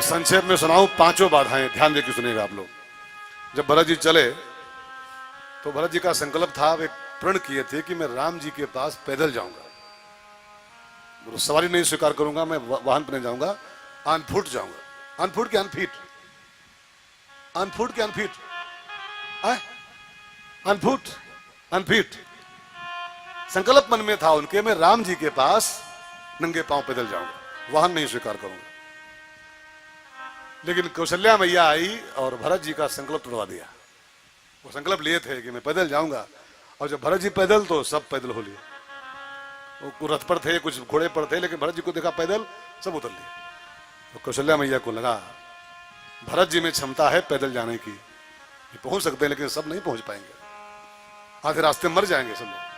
संक्षेप में सुनाऊं पांचों बाधाएं, ध्यान देकर सुनिएगा आप लोग। जब भरत जी चले तो भरत जी का संकल्प था, वे प्रण किए थे कि मैं राम जी के पास पैदल जाऊंगा, सवारी नहीं स्वीकार करूंगा, मैं वाहन पर नहीं जाऊंगा, ऑन फुट जाऊंगा। ऑन फुट के अनफीट, ऑन फुट के अनफीट, ऑन फुट अनफीट। संकल्प मन में था उनके, मैं राम जी के पास नंगे पांव पैदल जाऊंगा, वाहन नहीं स्वीकार करूंगा। लेकिन कौशल्या मैया आई और भरत जी का संकल्प तोड़वा दिया। वो संकल्प लिए थे कि मैं पैदल जाऊंगा, और जब भरत जी पैदल तो सब पैदल हो लिए। वो रथ पर थे, कुछ घोड़े पर थे, लेकिन भरत जी को देखा पैदल, सब उतर लिए। तो कौशल्या मैया को लगा भरत जी में क्षमता है पैदल जाने की, ये पहुंच सकते हैं, लेकिन सब नहीं पहुंच पाएंगे, आधे रास्ते मर जाएंगे सब लोग।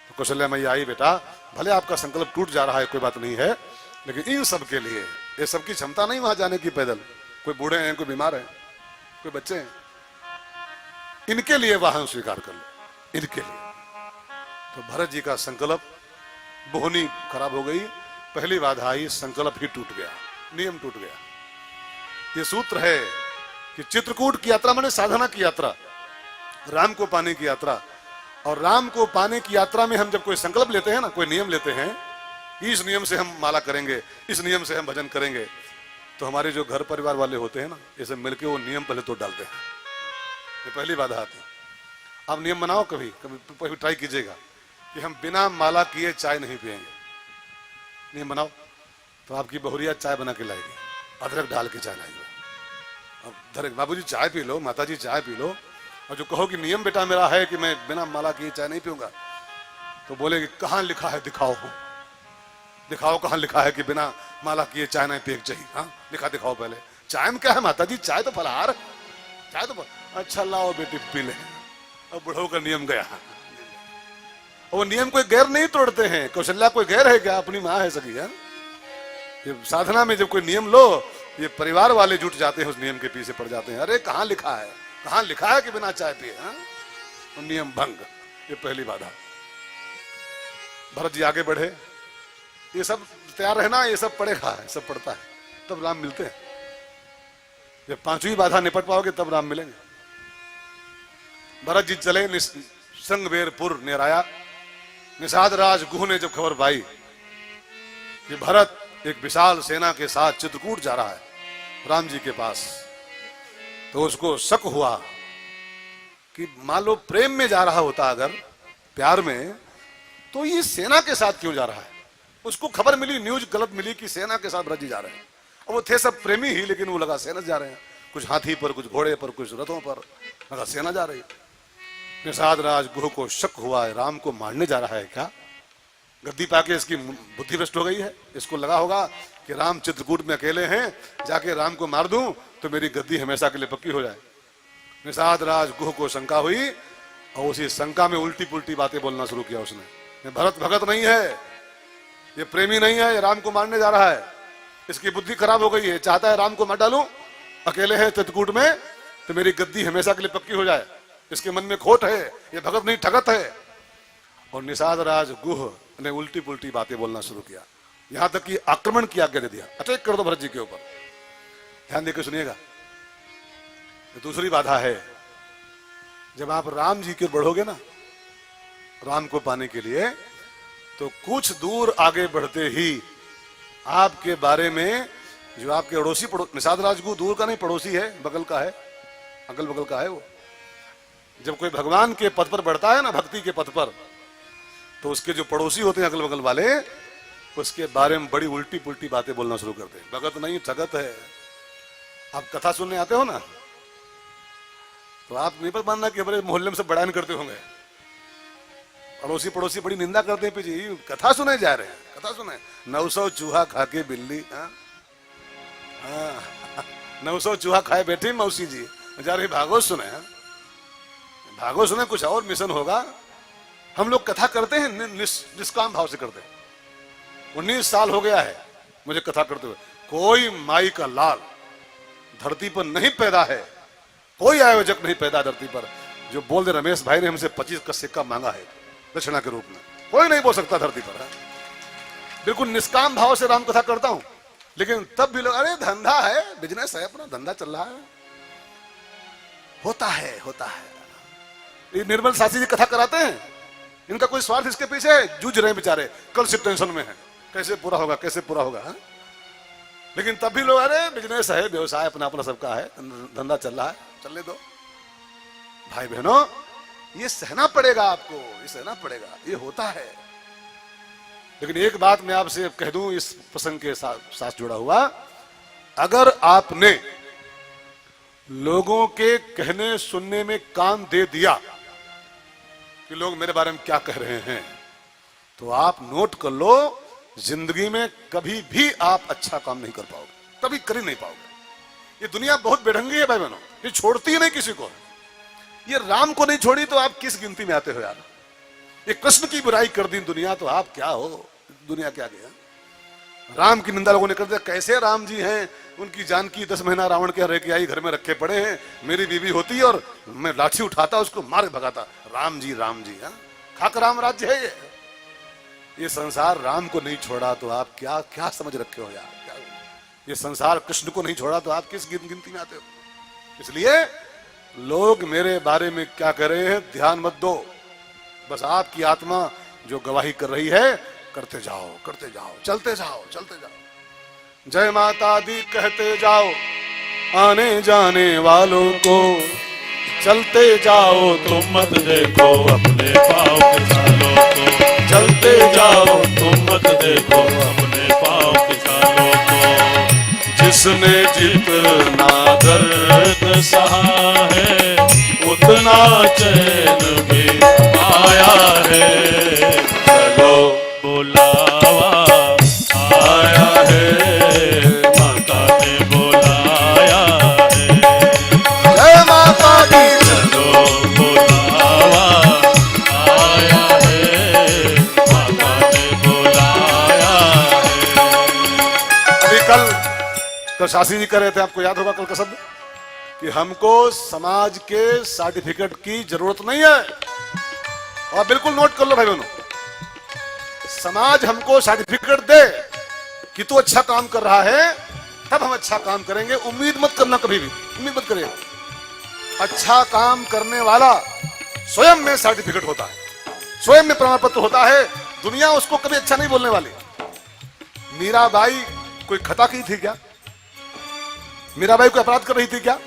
तो कौशल्या मैया आई, बेटा भले आपका संकल्प टूट जा रहा है, कोई बात नहीं है, लेकिन इन सब के लिए, ये सबकी क्षमता नहीं वहां जाने की पैदल, कोई बूढ़े हैं, कोई बीमार हैं, कोई बच्चे हैं, इनके लिए वाहन स्वीकार कर लो, इनके लिए। तो भरत जी का संकल्प, बोहनी खराब हो गई, पहली बाधा आई, संकल्प ही टूट गया, नियम टूट गया। ये सूत्र है कि चित्रकूट की यात्रा माने साधना की यात्रा, राम को पाने की यात्रा। और राम को पाने की यात्रा में हम जब कोई संकल्प लेते हैं ना, कोई नियम लेते हैं, इस नियम से हम माला करेंगे, इस नियम से हम भजन करेंगे, तो हमारे जो घर परिवार वाले होते हैं ना, ये सब मिलके वो नियम पहले तोड़ डालते हैं। ये पहली बाधा आती है। आप नियम बनाओ, कभी कभी ट्राई कीजिएगा कि हम बिना माला किए चाय नहीं पिएंगे। नियम बनाओ, तो आपकी बहुरिया चाय बना के लाएगी, अदरक डाल के चाय लाएगी। अब बाबूजी चाय पी लो, माताजी चाय पी लो, और जो कहो कि नियम बेटा मेरा है कि मैं बिना माला किए चाय नहीं पीऊंगा, तो बोलेगी कहाँ लिखा है, दिखाओ, दिखाओ कहाँ लिखा है कि बिना माला किए चाय नहीं पिए चाहिए। हाँ लिखा दिखाओ पहले। चाय में क्या है माताजी, चाय तो फलहार, चाय तो अच्छा लाओ बेटी पी ले। अब बुढ़ऊ का नियम गया। वो नियम कोई गैर नहीं तोड़ते हैं, कौशल्या कोई गैर है क्या, अपनी माँ है सकी है। ये साधना में जब कोई नियम लो, ये परिवार वाले जुट जाते हैं, उस नियम के पीछे पड़ जाते हैं। अरे कहाँ लिखा है, कहाँ लिखा है कि बिना चाय पिए, तो नियम भंग। ये पहली बाधा। भरत जी आगे बढ़े, ये सब तैयार रहना, ये सब पड़ेगा, ये सब पड़ता है, तब राम मिलते हैं। जब पांचवी बाधा निपट पाओगे तब राम मिलेंगे। भरत जी चले, संगवेरपुर नेराया। निषाद राज गुह ने जब खबर पाई कि भरत एक विशाल सेना के साथ चित्रकूट जा रहा है राम जी के पास, तो उसको शक हुआ कि मान लो प्रेम में जा रहा होता, अगर प्यार में, तो ये सेना के साथ क्यों जा रहा है। उसको खबर मिली, न्यूज गलत मिली कि सेना के साथ भरत जी जा रहे हैं। और वो थे सब प्रेमी ही, लेकिन वो लगा सेना जा रहे हैं, कुछ हाथी पर, कुछ घोड़े पर, कुछ रथों पर, लगा सेना जा रही है। निषाद राज गुह को शक हुआ है, राम को मारने जा रहा है क्या। गद्दी पाके इसकी बुद्धि भ्रष्ट हो गई है। इसको लगा होगा कि राम चित्रकूट में अकेले हैं, जाके राम को मार दूं तो मेरी गद्दी हमेशा के लिए पक्की हो जाए। निषाद राज गुह को शंका हुई, और उसी शंका में उल्टी पुल्टी बातें बोलना शुरू किया उसने। भरत भगत नहीं है, ये प्रेमी नहीं है, ये राम को मारने जा रहा है, इसकी बुद्धि खराब हो गई है, चाहता है राम को मार डालूं, अकेले है चित्रकूट में, तो मेरी गद्दी हमेशा के लिए पक्की हो जाए। इसके मन में खोट है, ये भगत नहीं ठगत है। और निषाद राज गुह ने उल्टी पुल्टी बातें बोलना शुरू किया, यहां तक कि आक्रमण की आज्ञा दे दिया, अटैक कर दो भरत जी के ऊपर। ध्यान देकर सुनिएगा। दूसरी बाधा है, जब आप राम जी के बढ़ोगे ना, राम को पाने के लिए, तो कुछ दूर आगे बढ़ते ही आपके बारे में जो आपके अड़ोसी, निषाद राज गुह दूर का नहीं, पड़ोसी है, बगल का है, अगल बगल का है वो। जब कोई भगवान के पद पर बढ़ता है ना, भक्ति के पद पर, तो उसके जो पड़ोसी होते हैं अगल बगल वाले, उसके बारे में बड़ी उल्टी पुल्टी बातें बोलना शुरू करते हैं। भगत नहीं ठगत है। आप कथा सुनने आते हो ना, तो आप नहीं पर मानना कि हमारे मोहल्ले में सब बड़ान करते होंगे, अड़ोसी पड़ोसी बड़ी निंदा करते हैं, जी कथा सुने जा रहे हैं, कथा सुने, 900 चूहा खा के बिल्ली, 900 चूहा खाए बैठे मौसी जी, जा रही भागवत सुने, भागवत सुने, कुछ और मिशन होगा। हम लोग कथा करते हैं निष्काम भाव से करते हैं। 19 साल हो गया है मुझे कथा करते हुए, कोई माई का लाल धरती पर नहीं पैदा है, कोई आयोजक नहीं पैदा धरती पर जो बोल दे रमेश भाई ने हमसे 25 का सिक्का मांगा है दक्षिणा के रूप में। कोई नहीं बोल सकता धरती पर। बिल्कुल निष्काम भाव से राम कथा करता हूं, लेकिन तब भी लोग, अरे धंधा है, बिजनेस है, अपना धंधा चल रहा है। होता है, होता है। ये निर्मल शास्त्री जी कथा कराते हैं, इनका कोई स्वार्थ इसके पीछे है, जूझ रहे हैं बेचारे, कल से टेंशन में है, कैसे पूरा होगा, कैसे पूरा होगा हा? लेकिन तब भी लोग, अरे बिजनेस है, व्यवसाय अपना अपना सबका है, धंधा चल रहा है, चलने दो। भाई बहनों, ये सहना पड़ेगा आपको, ये सहना पड़ेगा, ये होता है। लेकिन एक बात मैं आपसे कह दूं, इस प्रसंग के साथ जुड़ा हुआ, अगर आपने लोगों के कहने सुनने में कान दे दिया कि लोग मेरे बारे में क्या कह रहे हैं, तो आप नोट कर लो, जिंदगी में कभी भी आप अच्छा काम नहीं कर पाओगे, कभी कर ही नहीं पाओगे। ये दुनिया बहुत बेढंगी है भाई बहनों, ये छोड़ती ही नहीं किसी को। ये राम को नहीं छोड़ी तो आप किस गिनती में आते हो यार? ये कृष्ण की बुराई कर दी दुनिया तो आप क्या हो? दुनिया क्या गया? राम की निंदा लोगों ने कर दिया, कैसे राम जी हैं, उनकी जानकी 10 महीना रावण के रह के आई, घर में रखे पड़े हैं, मेरी बीवी होती और मैं लाठी उठाता उसको मार भगाता। राम जी हाँ, खाक राम राज्य है ये संसार राम को नहीं छोड़ा तो आप क्या क्या समझ रखे हो यार? क्या ये संसार कृष्ण को नहीं छोड़ा तो आप किस गिनती में आते हो? इसलिए लोग मेरे बारे में क्या कर रहे हैं ध्यान मत दो, बस आपकी आत्मा जो गवाही कर रही है करते जाओ, करते जाओ, चलते जाओ, चलते जाओ, जय माता दी कहते जाओ, आने जाने वालों को चलते जाओ, तुम मत देखो अपने पाँव के छालों को, चलते जाओ, तुम मत देखो अपने पाँव के छालों को, जिसने जितना दर्द सहा है उतना चैन भी आया है, चलो बुलावा आया है, माता ने बुलाया है, जय माता दी, चलो बुलावा आया है, माता ने बुलाया है। अभी कल शास्त्री जी कह रहे थे, आपको याद होगा कल का शब्द, कि हमको समाज के सर्टिफिकेट की जरूरत नहीं है। और बिल्कुल नोट कर लो भाई बहनों, समाज हमको सर्टिफिकेट दे कि तू अच्छा काम कर रहा है तब हम अच्छा काम करेंगे, उम्मीद मत करना, कभी भी उम्मीद मत करिए। अच्छा काम करने वाला स्वयं में सर्टिफिकेट होता है, स्वयं में प्रमाण पत्र होता है, दुनिया उसको कभी अच्छा नहीं बोलने वाली। मीराबाई कोई खता की थी क्या? मीराबाई कोई अपराध कर रही थी क्या?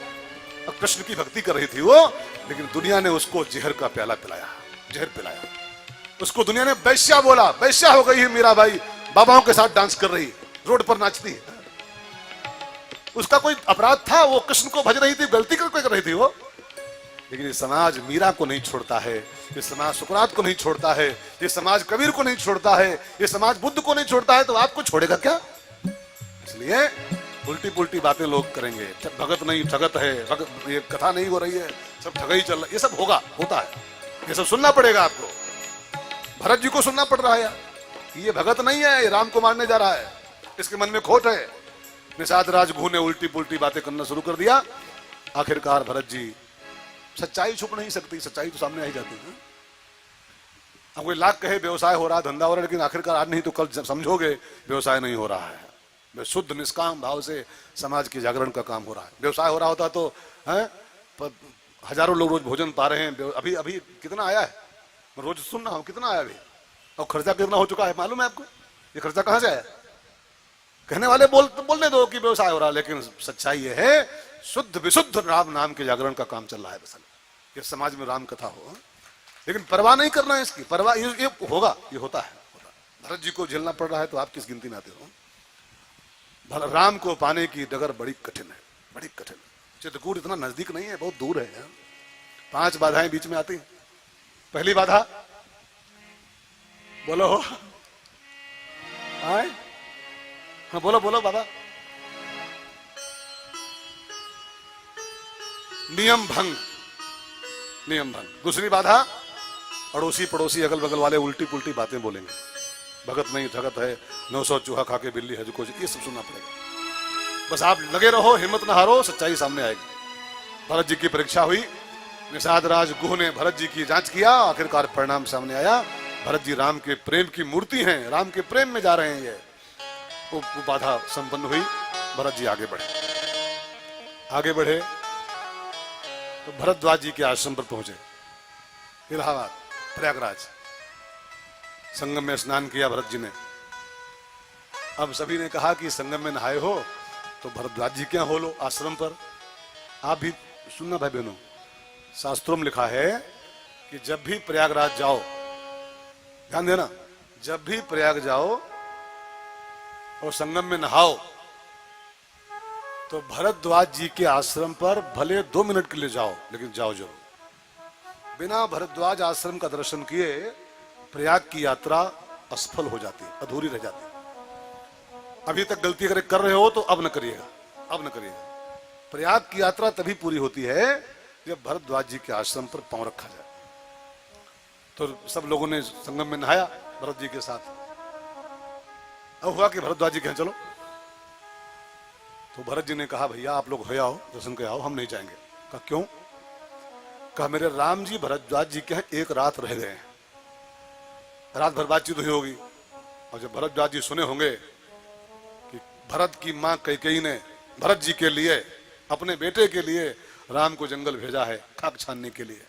कृष्ण की भक्ति कर रही थी वो, लेकिन दुनिया ने उसको जहर का प्याला पिलाया, जहर पिलाया, उसको दुनिया ने वैश्या बोला, वैश्या हो गई है मीराबाई, बाबाओं के साथ डांस कर रही, रोड पर नाचती है। उसका कोई अपराध था? वो कृष्ण को भज रही थी, गलती कर रही थी वो। लेकिन ये समाज मीरा को नहीं छोड़ता है, ये समाज सुकरात को नहीं छोड़ता है, ये समाज कबीर को नहीं छोड़ता है, ये समाज बुद्ध को नहीं छोड़ता है, तो आपको छोड़ेगा क्या? इसलिए उल्टी पुल्टी बातें लोग करेंगे, भगत नहीं ठगत है, भगत ये कथा नहीं हो रही है, सब ठगाई चल रहा है, ये सब होगा, होता है, ये सब सुनना पड़ेगा आपको। भरत जी को सुनना पड़ रहा है, ये भगत नहीं है, ये राम को मारने जा रहा है, इसके मन में खोट है। निषाद राजगुह ने उल्टी पुल्टी बातें करना शुरू कर दिया, आखिरकार भरत जी, सच्चाई छुप नहीं सकती, सच्चाई तो सामने आई जाती है। अब कोई लाख कहे व्यवसाय हो रहा, धंधा हो रहा, लेकिन आखिरकार आज नहीं तो कल समझोगे व्यवसाय नहीं हो रहा है। शुद्ध निष्काम भाव से समाज के जागरण का काम हो रहा है। व्यवसाय हो रहा होता तो है, हजारों लोग रोज भोजन पा रहे हैं। अभी अभी कितना आया है, मैं रोज सुन रहा हूँ कितना आया अभी, और खर्चा कितना हो चुका है मालूम है आपको? ये खर्चा कहाँ से आया? कहने वाले बोलने दो कि व्यवसाय हो रहा है, लेकिन सच्चाई ये है शुद्ध विशुद्ध राम नाम के जागरण का काम चल रहा है। बस ये समाज में राम कथा हो, लेकिन परवाह नहीं करना है इसकी, परवाह ये होगा, ये होता है। भरत जी को झेलना पड़ रहा है तो आप किस गिनती में आते हो? राम को पाने की डगर बड़ी कठिन है, बड़ी कठिन। चित्रकूट इतना नजदीक नहीं है, बहुत दूर है। 5 बाधाएं बीच में आती। पहली बाधा बोलो, आए हाँ बोलो बोलो बाबा। नियम भंग, नियम भंग। दूसरी बाधा, अड़ोसी पड़ोसी अगल बगल वाले उल्टी पुल्टी बातें बोलेंगे, भगत नहीं ठगत है, 900 चूहा खा के बिल्ली है जो कुछ, ये सब सुनना पड़ेगा। बस आप लगे रहो, हिम्मत ना हारो, सच्चाई सामने आएगी। भरत जी की परीक्षा हुई, निषाद राजगुह ने भरत जी की जांच किया, आखिरकार परिणाम सामने आया। भरत जी राम के प्रेम की मूर्ति हैं, राम के प्रेम में जा रहे हैं ये। वो बाधा संपन्न हुई। भरत जी आगे बढ़े, आगे बढ़े तो भरद्वाज जी के आश्रम पर पहुंचे, इलाहाबाद प्रयागराज। संगम में स्नान किया भरत जी ने। अब सभी ने कहा कि संगम में नहाए हो तो भरद्वाज जी क्या हो लो आश्रम पर। आप भी सुनना भाई बहनों, शास्त्रों में लिखा है कि जब भी प्रयागराज जाओ, ध्यान देना, जब भी प्रयाग जाओ और संगम में नहाओ तो भरद्वाज जी के आश्रम पर भले 2 मिनट के लिए जाओ, लेकिन जाओ जरूर। बिना भरद्वाज आश्रम का दर्शन किए प्रयाग की यात्रा असफल हो जाती, अधूरी रह जाती। अभी तक गलती अगर कर रहे हो तो अब न करिएगा, अब न करिएगा। प्रयाग की यात्रा तभी पूरी होती है जब भरद्वाज जी के आश्रम पर पांव रखा जाए। तो सब लोगों ने संगम में नहाया भरत जी के साथ। अब हुआ कि भरद्वाज जी कहें चलो, तो भरत जी ने कहा भैया आप लोग हो आओ, दर्शन के आओ, हम नहीं जाएंगे। कहा क्यों? कहा मेरे राम जी भरद्वाज जी के यहाँ एक रात रह गए, रात भर बातचीत हुई होगी। और जब भरद्वाज जी सुने होंगे कि भरत की माँ कैकेयी ने भरत जी के लिए, अपने बेटे के लिए राम को जंगल भेजा है खाक छानने के लिए,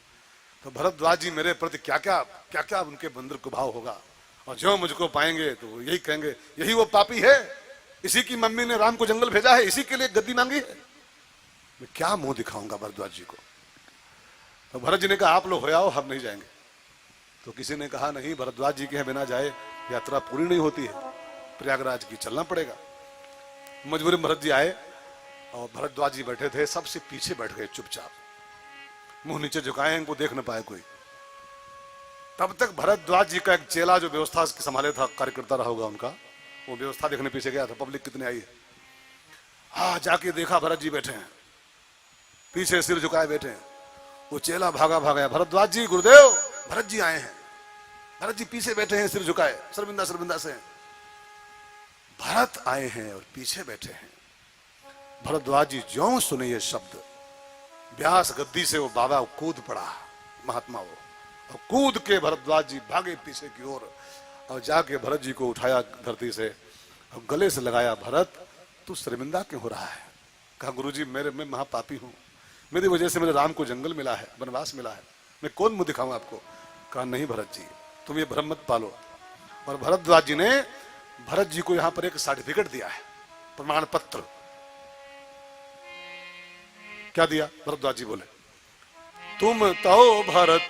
तो भरद्वाज जी मेरे प्रति क्या क्या उनके बंदर को भाव होगा। और जो मुझको पाएंगे तो यही कहेंगे यही वो पापी है, इसी की मम्मी ने राम को जंगल भेजा है, इसी के लिए गद्दी मांगी है। मैं क्या मुंह दिखाऊंगा भरद्वाज जी को। तो भरत जी ने कहा आप लोग हो आओ, हम नहीं जाएंगे। तो किसी ने कहा नहीं, भरद्वाज जी के बिना जाए यात्रा पूरी नहीं होती है, प्रयागराज की चलना पड़ेगा। मजबूरी भरत जी आए और भरद्वाज जी बैठे थे, सबसे पीछे बैठ गए चुपचाप, मुंह नीचे झुकाए, इनको देख न पाए कोई। तब तक भरद्वाज जी का एक चेला जो व्यवस्था संभाले था, कार्यकर्ता रहा होगा उनका, वो व्यवस्था देखने पीछे गया था, पब्लिक कितने आई है। हाँ, जाके देखा भरत जी बैठे हैं, पीछे सिर झुकाए बैठे हैं। वो चेला भागा भरद्वाज जी गुरुदेव, भरत जी आए हैं। भरत जी पीछे बैठे हैं, सिर झुकाए, शर्मिंदा से। भरत आए हैं और पीछे बैठे हैं। भरद्वाज जी ज्यों सुने ये शब्द, व्यास गद्दी से वो बाबा कूद पड़ा, महात्मा वो, और कूद के भरद्वाज जी भागे पीछे की ओर और जाके भरत जी को उठाया धरती से और गले से लगाया। भरत तू शर्मिंदा क्यों हो रहा है? कहा गुरुजी मैं महापापी हूं, मेरी वजह से मेरे राम को जंगल मिला है, वनवास मिला है, मैं कौन मुंह दिखाऊं आपको। कहा नहीं भरत जी, तुम ये भ्रम मत पालो। और भरद्वाज जी ने भरत जी को यहां पर एक सर्टिफिकेट दिया है, प्रमाण पत्र। क्या दिया? भरद्वाज जी बोले तुम तो भरत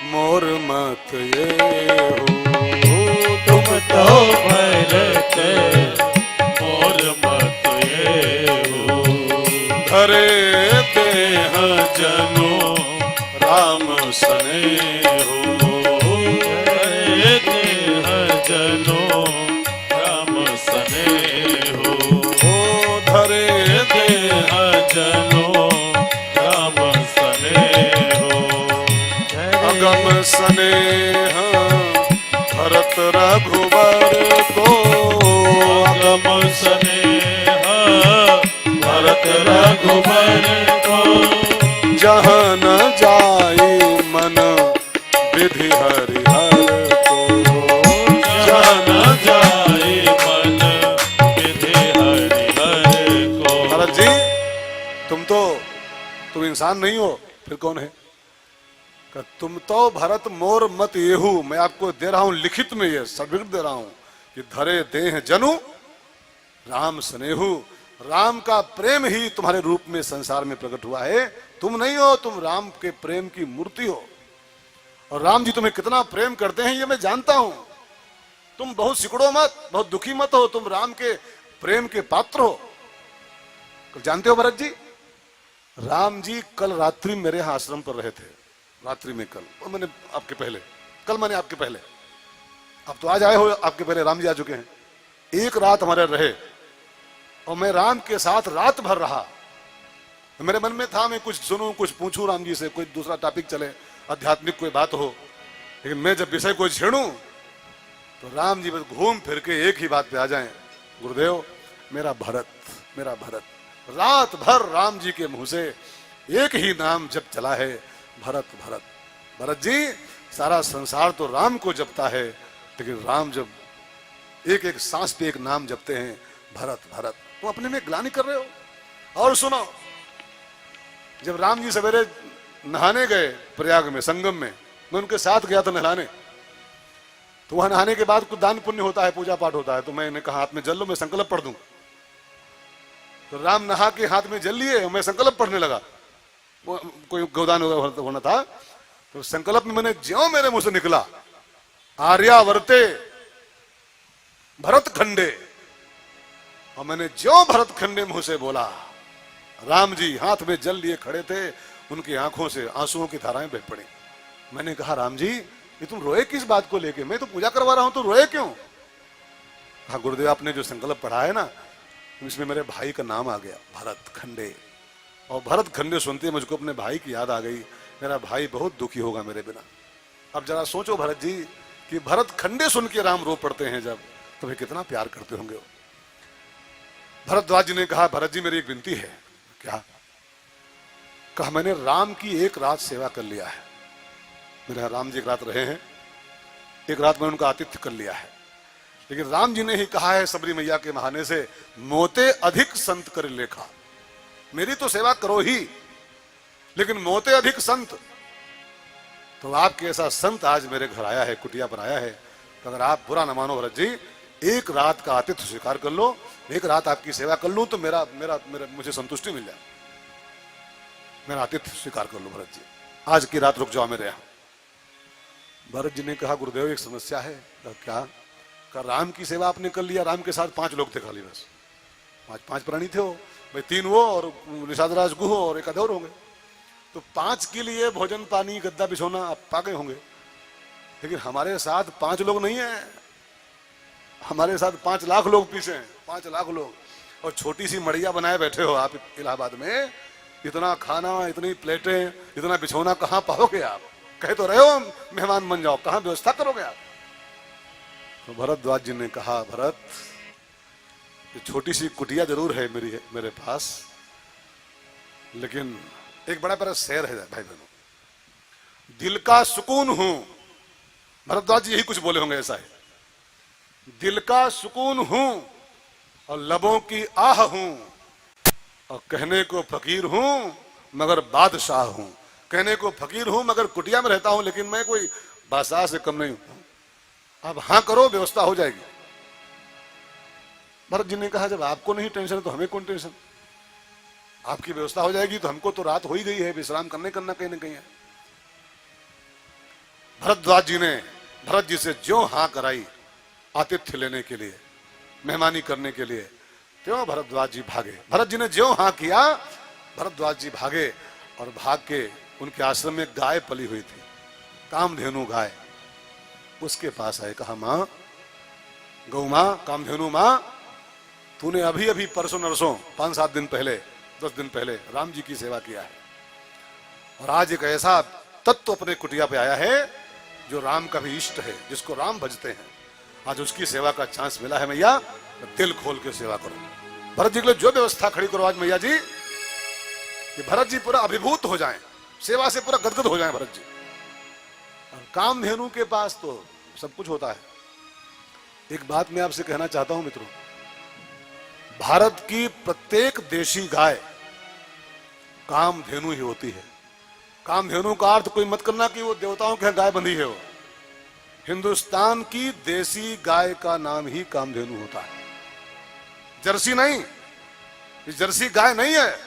मोर मत ये हो, तुम तो भरत मोर मत ये हो, धरे देह जनो राम सने हो, धरे देह जनो राम सने हो, धरे देह जनो राम सने हो, अगम स्नेह भरत रघुवर को, अगम स्नेह भरत रघुबर को, जहाँ न जाए मन विधि हरिहर को, जहाँ न जाए मन विधि हरिहर को। भरत जी तुम इंसान नहीं हो, फिर कौन है? तुम तो भरत मोर मत येहू, मैं आपको दे रहा हूं लिखित में, ये सर्टिफिकेट दे रहा हूं कि धरे देह जनु राम स्नेहू, राम का प्रेम ही तुम्हारे रूप में संसार में प्रकट हुआ है। तुम नहीं हो, तुम राम के प्रेम की मूर्ति हो। और राम जी तुम्हें कितना प्रेम करते हैं ये मैं जानता हूं। तुम बहुत सिकुड़ो मत, बहुत दुखी मत हो, तुम राम के प्रेम के पात्र हो। जानते हो भरत जी, राम जी कल रात्रि मेरे यहाँ आश्रम पर रहे थे, रात्रि में कल, और मैंने आपके पहले, कल मैंने आपके पहले, अब तो आज आए हो, आपके पहले राम जी आ चुके हैं। एक रात हमारे रहे और मैं राम के साथ रात भर रहा। मेरे मन में था मैं कुछ सुनूं, कुछ पूछूं राम जी से, कोई दूसरा टॉपिक चले, आध्यात्मिक कोई बात हो, लेकिन मैं जब विषय को छेड़ूं तो राम जी बस घूम फिर के एक ही बात पे आ जाएं, गुरुदेव मेरा भरत, मेरा भरत। रात भर राम जी के मुंह से एक ही नाम जप चला है, भरत भरत। भरत जी, सारा संसार तो राम को जपता है, लेकिन राम जब एक एक सांस पे एक नाम जपते हैं, भरत भरत। तुम अपने में ग्लानि कर रहे हो। और सुनो, जब राम जी सवेरे नहाने गए प्रयाग में, संगम में, मैं उनके साथ गया था नहलाने, तो वहां नहाने के बाद कुछ दान पुण्य होता है, पूजा पाठ होता है, तो मैंने कहा हाथ में जल लो, मैं संकल्प पढ़ दूं। तो राम नहा के हाथ में जल लिए, मैं संकल्प पढ़ने लगा। कोई गोदान होना था, तो संकल्प में मैंने ज्यों मेरे मुंह से निकला, आर्यावर्ते भरत खंडे, और मैंने ज्यों भरत खंडे मुंह से बोला, राम जी हाथ में जल लिए खड़े थे, उनकी आंखों से आंसुओं की धाराएं बह पड़ी। मैंने कहा राम जी ये तुम रोए किस बात को लेके, मैं तो पूजा करवा रहा हूं, तो रोए क्यों? कहा गुरुदेव आपने जो संकल्प पढ़ा है ना, इसमें मेरे भाई का नाम आ गया, भरत खंडे। और भरत खंडे सुनते मुझको अपने भाई की याद आ गई, मेरा भाई बहुत दुखी होगा मेरे बिना। अब जरा सोचो भरत जी कि भरत खंडे सुन के राम रो पड़ते हैं जब, तो वे कितना प्यार करते होंगे वो। भरद्वाज जी ने कहा भरत जी मेरी एक विनती है। क्या? कहा मैंने राम की एक रात सेवा कर लिया है, मेरे राम जी एक रात रहे हैं, एक रात मैंने उनका आतिथ्य कर लिया है, लेकिन राम जी ने ही कहा है सबरी मैया के बहाने से, मोते अधिक संत कर लेखा, मेरी तो सेवा करो ही, लेकिन मोते अधिक संत। तो आपके ऐसा संत आज मेरे घर आया है, कुटिया पर आया है, तो अगर आप बुरा न मानो भरत जी, एक रात का आतिथ्य स्वीकार कर लो, एक रात आपकी सेवा कर लूं तो मेरा मेरा मेरा मुझे संतुष्टि मिल जाए, मेरा आतिथ्य स्वीकार कर लो भरत जी, आज की रात रुक जाओ मेरे यहाँ। भरत जी ने कहा गुरुदेव एक समस्या है। क्या? कहा राम की सेवा आपने कर लिया, राम के साथ 5 लोग थे खाली, बस 5 प्राणी थे वो, भाई 3 वो और निषाद राज गुह और एक आधे और होंगे, तो 5 के लिए भोजन पानी गद्दा बिछोना आप पा गए होंगे, लेकिन हमारे साथ 5 लोग नहीं है, हमारे साथ 5 लाख लोग पीछे हैं, 5 लाख लोग, और छोटी सी मड़िया बनाए बैठे हो आप इलाहाबाद में, इतना खाना, इतनी प्लेटें, इतना बिछोना कहाँ पाओगे आप? कहे तो रहे हो मेहमान बन जाओ, कहाँ व्यवस्था करोगे आप? तो भरद्वाज जी ने कहा भरत छोटी सी कुटिया जरूर है मेरे पास, लेकिन एक बड़ा बड़ा शहर है भाई बहनों, दिल का सुकून हूं। भरद्वाज जी यही कुछ बोले होंगे ऐसा है, दिल का सुकून हूं और लबों की आह हूं, और कहने को फकीर हूं मगर बादशाह हूं, कहने को फकीर हूं मगर कुटिया में रहता हूं, लेकिन मैं कोई बादशाह से कम नहीं हूं। अब हाँ करो, व्यवस्था हो जाएगी। भरत जी ने कहा जब आपको नहीं टेंशन तो हमें कौन टेंशन, आपकी व्यवस्था हो जाएगी, तो हमको तो रात हो ही गई है, विश्राम करना कहीं ना कहीं है। भरद्वाज जी ने भरत जी से ज्यों हाँ कराई आतिथ्य लेने के लिए, मेहमानी करने के लिए, त्यों भरद्वाज जी भागे। भरत जी ने ज्यों हाँ किया, भरद्वाज जी भागे, और भाग के उनके आश्रम में गाय पली हुई थी, कामधेनु गाय, उसके पास आए। कहा माँ, गौ माँ, कामधेनु माँ, तूने अभी अभी परसों नरसों 5-7 दिन पहले, 10 दिन पहले राम जी की सेवा किया है, और आज एक ऐसा तत्व अपने कुटिया पे आया है जो राम का भी इष्ट है, जिसको राम भजते हैं, आज उसकी सेवा का चांस मिला है मैया, दिल खोल के सेवा करो। भरत जी के लिए जो व्यवस्था खड़ी करो आज मैया जी, कि भरत जी पूरा अभिभूत हो जाएं, सेवा से पूरा गदगद हो जाएं भरत जी। और कामधेनु के पास तो सब कुछ होता है। एक बात मैं आपसे कहना चाहता हूं मित्रों, भारत की प्रत्येक देशी गाय कामधेनु ही होती है। कामधेनु का अर्थ कोई मत करना कि वो देवताओं के गाय बंधी है, वो हिंदुस्तान की देसी गाय का नाम ही कामधेनु होता है, जर्सी नहीं। जर्सी गाय नहीं है,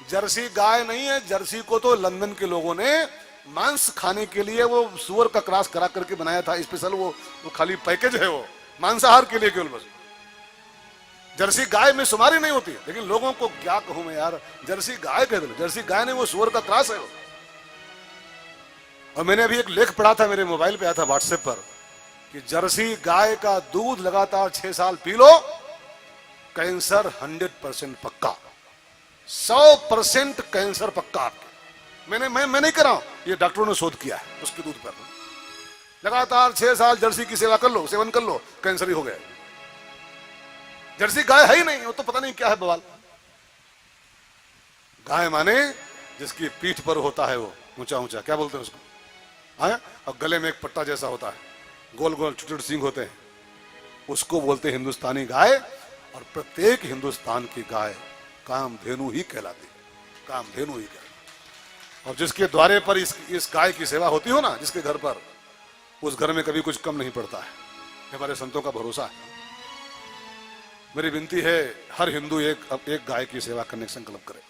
जर्सी गाय नहीं है। जर्सी को तो लंदन के लोगों ने मांस खाने के लिए वो सुअर का क्रॉस करा करके बनाया था स्पेशल, वो खाली पैकेज है, वो मांसाहार के लिए केवल बस। जर्सी गाय में शुमारी नहीं होती, लेकिन लोगों को क्या कहूं मैं यार, जर्सी गाय कह दो, जर्सी गाय नहीं, वो सुअर का क्रॉस है वो। और मैंने अभी एक लेख पढ़ा था, मेरे मोबाइल पे आया था व्हाट्सएप पर, कि जर्सी गाय का दूध लगातार 6 साल पी लो, कैंसर 100% पक्का, 100% कैंसर पक्का आपके। मैं नहीं कर रहा हूं, ये डॉक्टरों ने शोध किया है उसके दूध पर। लगातार 6 साल जर्सी की सेवा कर लो, सेवन कर लो, कैंसर ही हो गया। जर्सी गाय है ही नहीं, वो तो पता नहीं क्या है बवाल। गाय माने जिसकी पीठ पर होता है वो ऊंचा ऊंचा, क्या बोलते हैं उसको, हाँ, और गले में एक पट्टा जैसा होता है, गोल गोल छोटे छोटे सींग होते हैं, उसको बोलते हैं हिंदुस्तानी गाय। और प्रत्येक हिंदुस्तान की गाय कामधेनु ही कहलाती है, कामधेनु ही कहलाती। और जिसके द्वारे पर इस गाय की सेवा होती हो ना, जिसके घर पर, उस घर में कभी कुछ कम नहीं पड़ता है। हमारे संतों का भरोसा है। मेरी विनती है, हर हिंदू एक गाय की सेवा करने का संकल्प करे।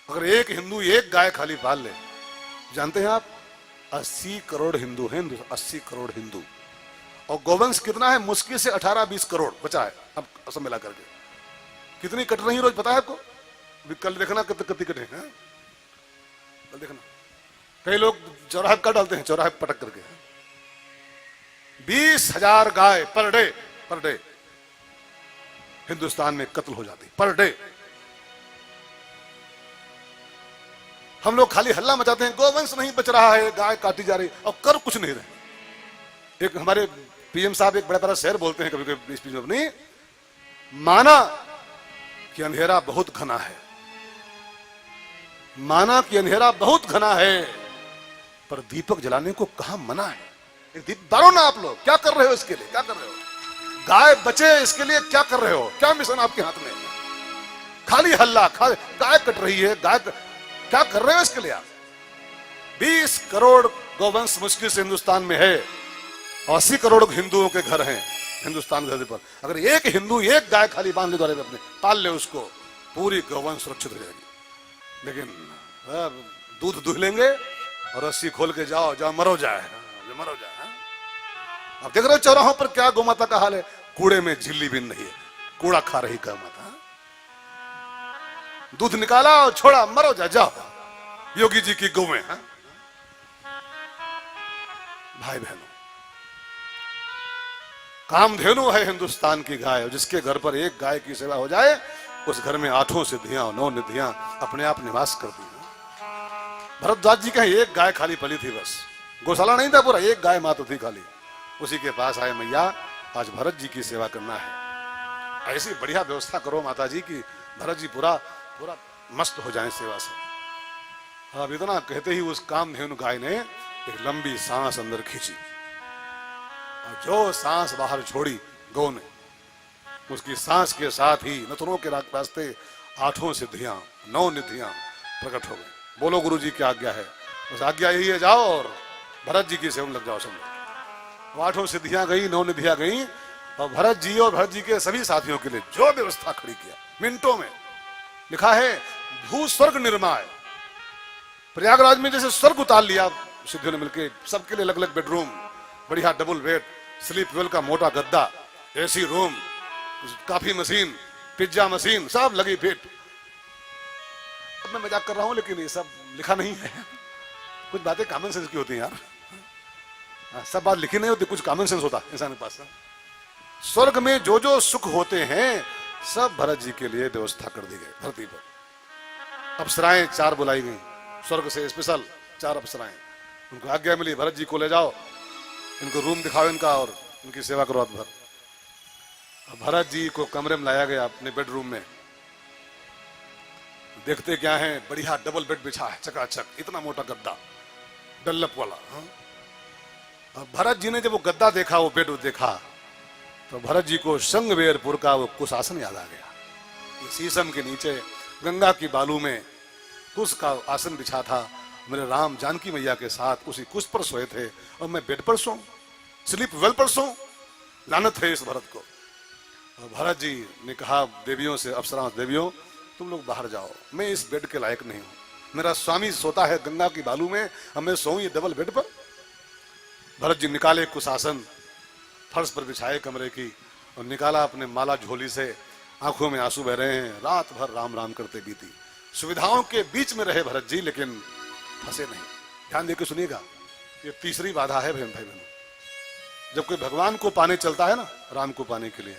अगर एक हिंदू एक गाय खाली पाल ले, जानते हैं आप 80 करोड़ हिंदू हैं, 80 करोड़ हिंदू, और गोवंश कितना है? मुश्किल से 18-20 करोड़ बचा है अब सब मिला करके। कितनी कट रही रोज पता है आपको? कल देखना कितनी कटे हैं, कल देखना। कई लोग चौराहे काट डालते हैं, चौराहे पटक करके। 20,000 गाय पर डे हिंदुस्तान में कत्ल हो जाती पर डे। हम लोग खाली हल्ला मचाते हैं, गोवंश नहीं बच रहा है, गाय काटी जा रही, और कर कुछ नहीं रहे। एक हमारे पीएम साहब एक बड़ा बड़ा शेर बोलते हैं कभी कभी स्पीच में अपनी, माना कि अंधेरा बहुत घना है, माना कि अंधेरा बहुत घना है, पर दीपक जलाने को कहां मना है। एक दीप बारो ना आप लोग, क्या कर रहे हो इसके लिए, क्या कर रहे हो? गाय बचे इसके लिए क्या कर रहे हो? क्या मिशन आपके हाथ में? खाली हल्ला, गाय कट रही है, गाय क्या कर रहे हो इसके लिए आप? 20 करोड़ गौवंश मुश्किल से हिंदुस्तान में है, 80 करोड़ हिंदुओं के घर हैं हिंदुस्तान धरती पर। अगर एक हिंदू एक गाय खाली बांध ले द्वारे अपने पाल ले, उसको पूरी गौवंश सुरक्षित हो जाएगी। लेकिन दूध दूह लेंगे और रस्सी खोल के जाओ जाओ मरो जाए, मरो जाए। अब देख रहे हो चौराहों पर क्या गौ माता का हाल है? कूड़े में झिल्ली भी नहीं है, कूड़ा खा रही गौ माता। दूध निकाला और छोड़ा, मरो जा, जाओ। योगी जी की गौएं हैं। भाई बहनों, कामधेनु है हिंदुस्तान की गाय, जिसके घर पर एक गाय की सेवा हो जाए, उस घर में 8 सिद्धियां 9 निधियां अपने आप निवास करती हैं। भरद्वाज जी का एक गाय खाली पली थी, बस गौशाला नहीं था पूरा, एक गाय मात्र थी खाली। उसी के पास आए, मैया आज भरत जी की सेवा करना है, ऐसी बढ़िया व्यवस्था करो माता जी की भरत जी पूरा पूरा मस्त हो जाए सेवा से। अब इतना कहते ही उस कामधेनु गाय ने एक लंबी सांस अंदर खींची, और जो सांस बाहर छोड़ी गौ ने, उसकी सांस के साथ ही नथुनों के रास्ते 8 सिद्धियां 9 निधियां प्रकट हो गई। बोलो गुरु जी की आज्ञा है, बस आज्ञा यही है, जाओ और भरत जी की सेवा में लग जाओ सब लोग। 8 सिद्धियां गई, 9 निधियां गई, और भरत जी और भरत जी के सभी साथियों के लिए जो व्यवस्था खड़ी किया, मिनटों में लिखा है भू स्वर्ग निर्माय। प्रयागराज में जैसे स्वर्ग उतार लिया सिद्धियों ने मिलकर, सबके लिए अलग अलग बेडरूम, बढ़िया डबल बेड, स्लीप वेल का मोटा गद्दा, AC room, coffee machine, pizza machine, सब लगी फिट। अब मैं मजाक कर रहा हूं, लेकिन ये सब लिखा नहीं है, कुछ बातें कॉमन सेंस की होती हैं यार। सब बात लिखी नहीं होती, कुछ कॉमन सेंस होता है इंसान के पास। स्वर्ग में जो जो सुख होते हैं सब भरत जी के लिए व्यवस्था कर दी गई धरती पर। अप्सराएं 4 बुलाई गई स्वर्ग से, स्पेशल 4 अप्सराएं। उनको आज्ञा मिली, भरत जी को ले जाओ, इनको रूम दिखाओ इनका, और इनकी सेवा करो रात भर। भरत जी को कमरे में लाया गया अपने बेडरूम में। देखते क्या है, बढ़िया डबल बेड बिछा है चकाचक, इतना मोटा गद्दा डल्लप वाला। भरत जी ने जब वो गद्दा देखा, वो बेड देखा, तो भरत जी को संगवेरपुर का वो कुशासन याद आ गया। ये शीशम के नीचे गंगा की बालू में कुश का आसन बिछा था, मेरे राम जानकी मैया के साथ उसी कुश पर सोए थे, और मैं बेड पर सोऊं, स्लीप वेल पर सोऊं, लानत है इस भरत को। और भरत जी ने कहा देवियों से, अप्सरा देवियों, तुम लोग बाहर जाओ, मैं इस बेड के लायक नहीं हूं। मेरा स्वामी सोता है गंगा की बालू में, अब मैं सोऊं ये डबल बेड पर। भरत जी निकाले कुशासन, फर्श पर बिछाए कमरे की, और निकाला अपने माला झोली से, आंखों में आंसू बह रहे हैं। रात भर राम राम करते बीती। सुविधाओं के बीच में रहे भरत जी, लेकिन फंसे नहीं। ध्यान देकर सुनिएगा, ये तीसरी बाधा है भाई बहनों। जब कोई भगवान को पाने चलता है ना, राम को पाने के लिए,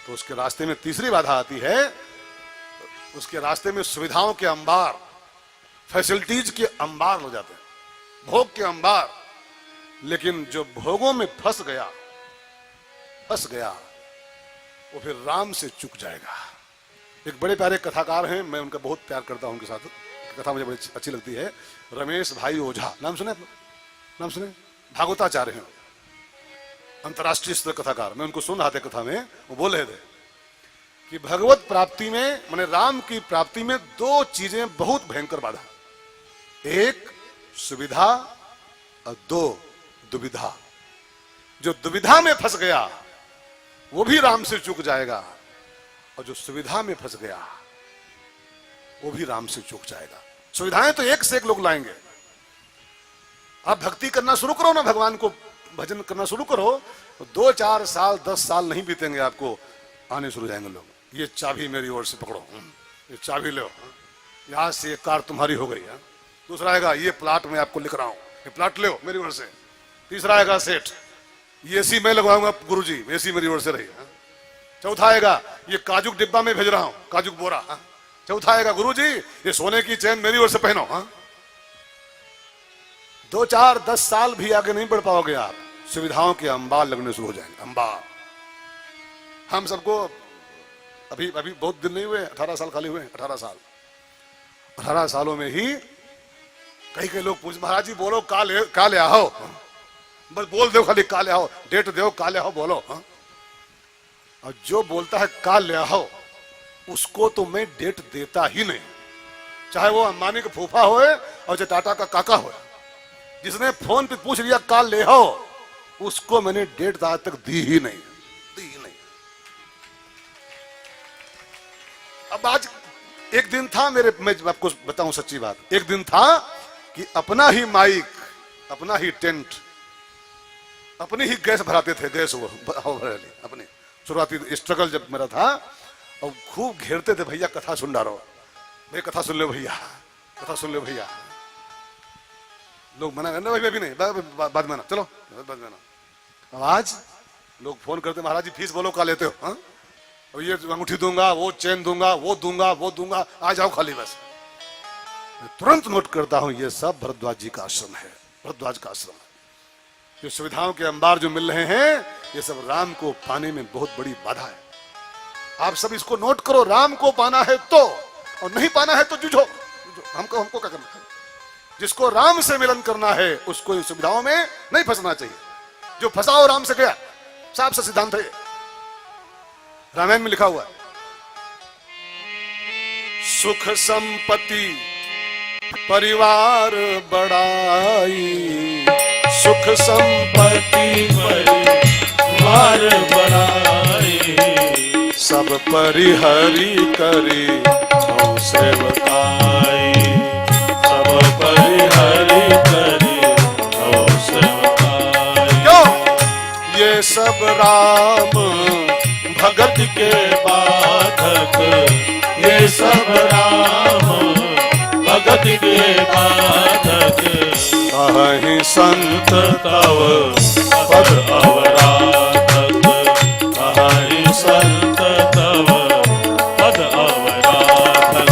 तो उसके रास्ते में तीसरी बाधा आती है। उसके रास्ते में सुविधाओं के अंबार, फैसिलिटीज के अंबार हो जाते हैं, भोग के अंबार। लेकिन जो भोगों में फंस गया वो फिर राम से चूक जाएगा। एक बड़े प्यारे कथाकार हैं, मैं उनका बहुत प्यार करता हूं, उनके साथ कथा मुझे बड़ी अच्छी लगती है। रमेश भाई ओझा, नाम सुने आप लोग? नाम सुने? भागवताचार्य हैं। अंतर्राष्ट्रीय स्तर कथाकार, मैं उनको सुन रहा था कथा में, वो बोल रहे थे कि भगवत प्राप्ति में, माने राम की प्राप्ति में दो चीजें बहुत भयंकर बाधा, एक सुविधा और दो दुविधा। जो दुविधा में फंस गया वो भी राम से चूक जाएगा, और जो सुविधा में फंस गया वो भी राम से चूक जाएगा। सुविधाएं तो एक से एक लोग लाएंगे। आप भक्ति करना शुरू करो ना, भगवान को भजन करना शुरू करो, तो 2-4 साल 10 साल नहीं बीतेंगे, आपको आने शुरू जाएंगे लोग। ये चाबी मेरी ओर से पकड़ो, ये चाबी लो, यहां से ये कार तुम्हारी हो गई है। दूसरा आएगा, ये प्लाट मैं आपको लिख रहा हूं, ये प्लाट लो मेरी ओर से। तीसरा आएगा, सेठ ये एसी मैं लगवाऊंगा गुरुजी, एसी मेरी ओर से रही। चौथा आएगा, ये काजुक डिब्बा में भेज रहा हूं, काजुक बोरा। चौथा आएगा, गुरुजी ये सोने की चैन मेरी ओर से पहनो। 2-4-10 साल भी आगे नहीं बढ़ पाओगे आप, सुविधाओं के अंबार लगने शुरू हो जाएंगे, अंबार। हम सबको अभी बहुत दिन नहीं हुए, 18 साल खाली हुए, 18 साल। 18 सालों में ही कई लोग पूछ, महाराज जी बोलो काले आओ, बस बोल दो खाली काले आओ, डेट दो काले आओ बोलो। और जो बोलता है काले आओ, उसको तो मैं डेट देता ही नहीं, चाहे वो अंबानी का फूफा होए और चाहे टाटा का काका होए। जिसने फोन पे पूछ लिया काल ले आओ, उसको मैंने डेट आज तक दी ही नहीं। अब आज एक दिन था मैं आपको बताऊं सच्ची बात, एक दिन था कि अपना ही माइक, अपना ही टेंट, अपनी ही गैस भराते थे, गैस वो अपनी शुरुआती स्ट्रगल जब मेरा था, और खूब घेरते थे, भैया कथा सुन डालो, भाई कथा सुन लो भैया, कथा सुन लो भैया। लोग मना करना, भाई भी नहीं, बाद में ना, चलो बाद में ना। आज लोग फोन करते, महाराज जी फीस बोलो क्या लेते हो, हाँ? और ये अंगूठी दूंगा, वो चेन दूंगा, वो दूंगा, वो दूंगा, आ जाओ खाली बस। मैं तुरंत नोट करता हूं, ये सब भरद्वाज जी का आश्रम है, भरद्वाज का आश्रम है। जो सुविधाओं के अंबार जो मिल रहे हैं, ये सब राम को पाने में बहुत बड़ी बाधा है। आप सब इसको नोट करो, राम को पाना है तो, और नहीं पाना है तो जूझो। हमको क्या करना है? जिसको राम से मिलन करना है उसको इन सुविधाओं में नहीं फंसना चाहिए। जो फंसा हो राम से गया, साफ सा सिद्धांत है, रामायण में लिखा हुआ है। सुख संपत्ति परिवार बड़ाई, सुख संपत्ति परिवार बड़ाई, सब परिहरि करी हो सेवकाई, सब परिहरि करी हो सेवकाई। क्यों? ये सब राम भगत के बाधक, ये सब राम भगत के बाधक, कहीं संत तव पद अवराधक, कहीं संत तव पद अवराधक।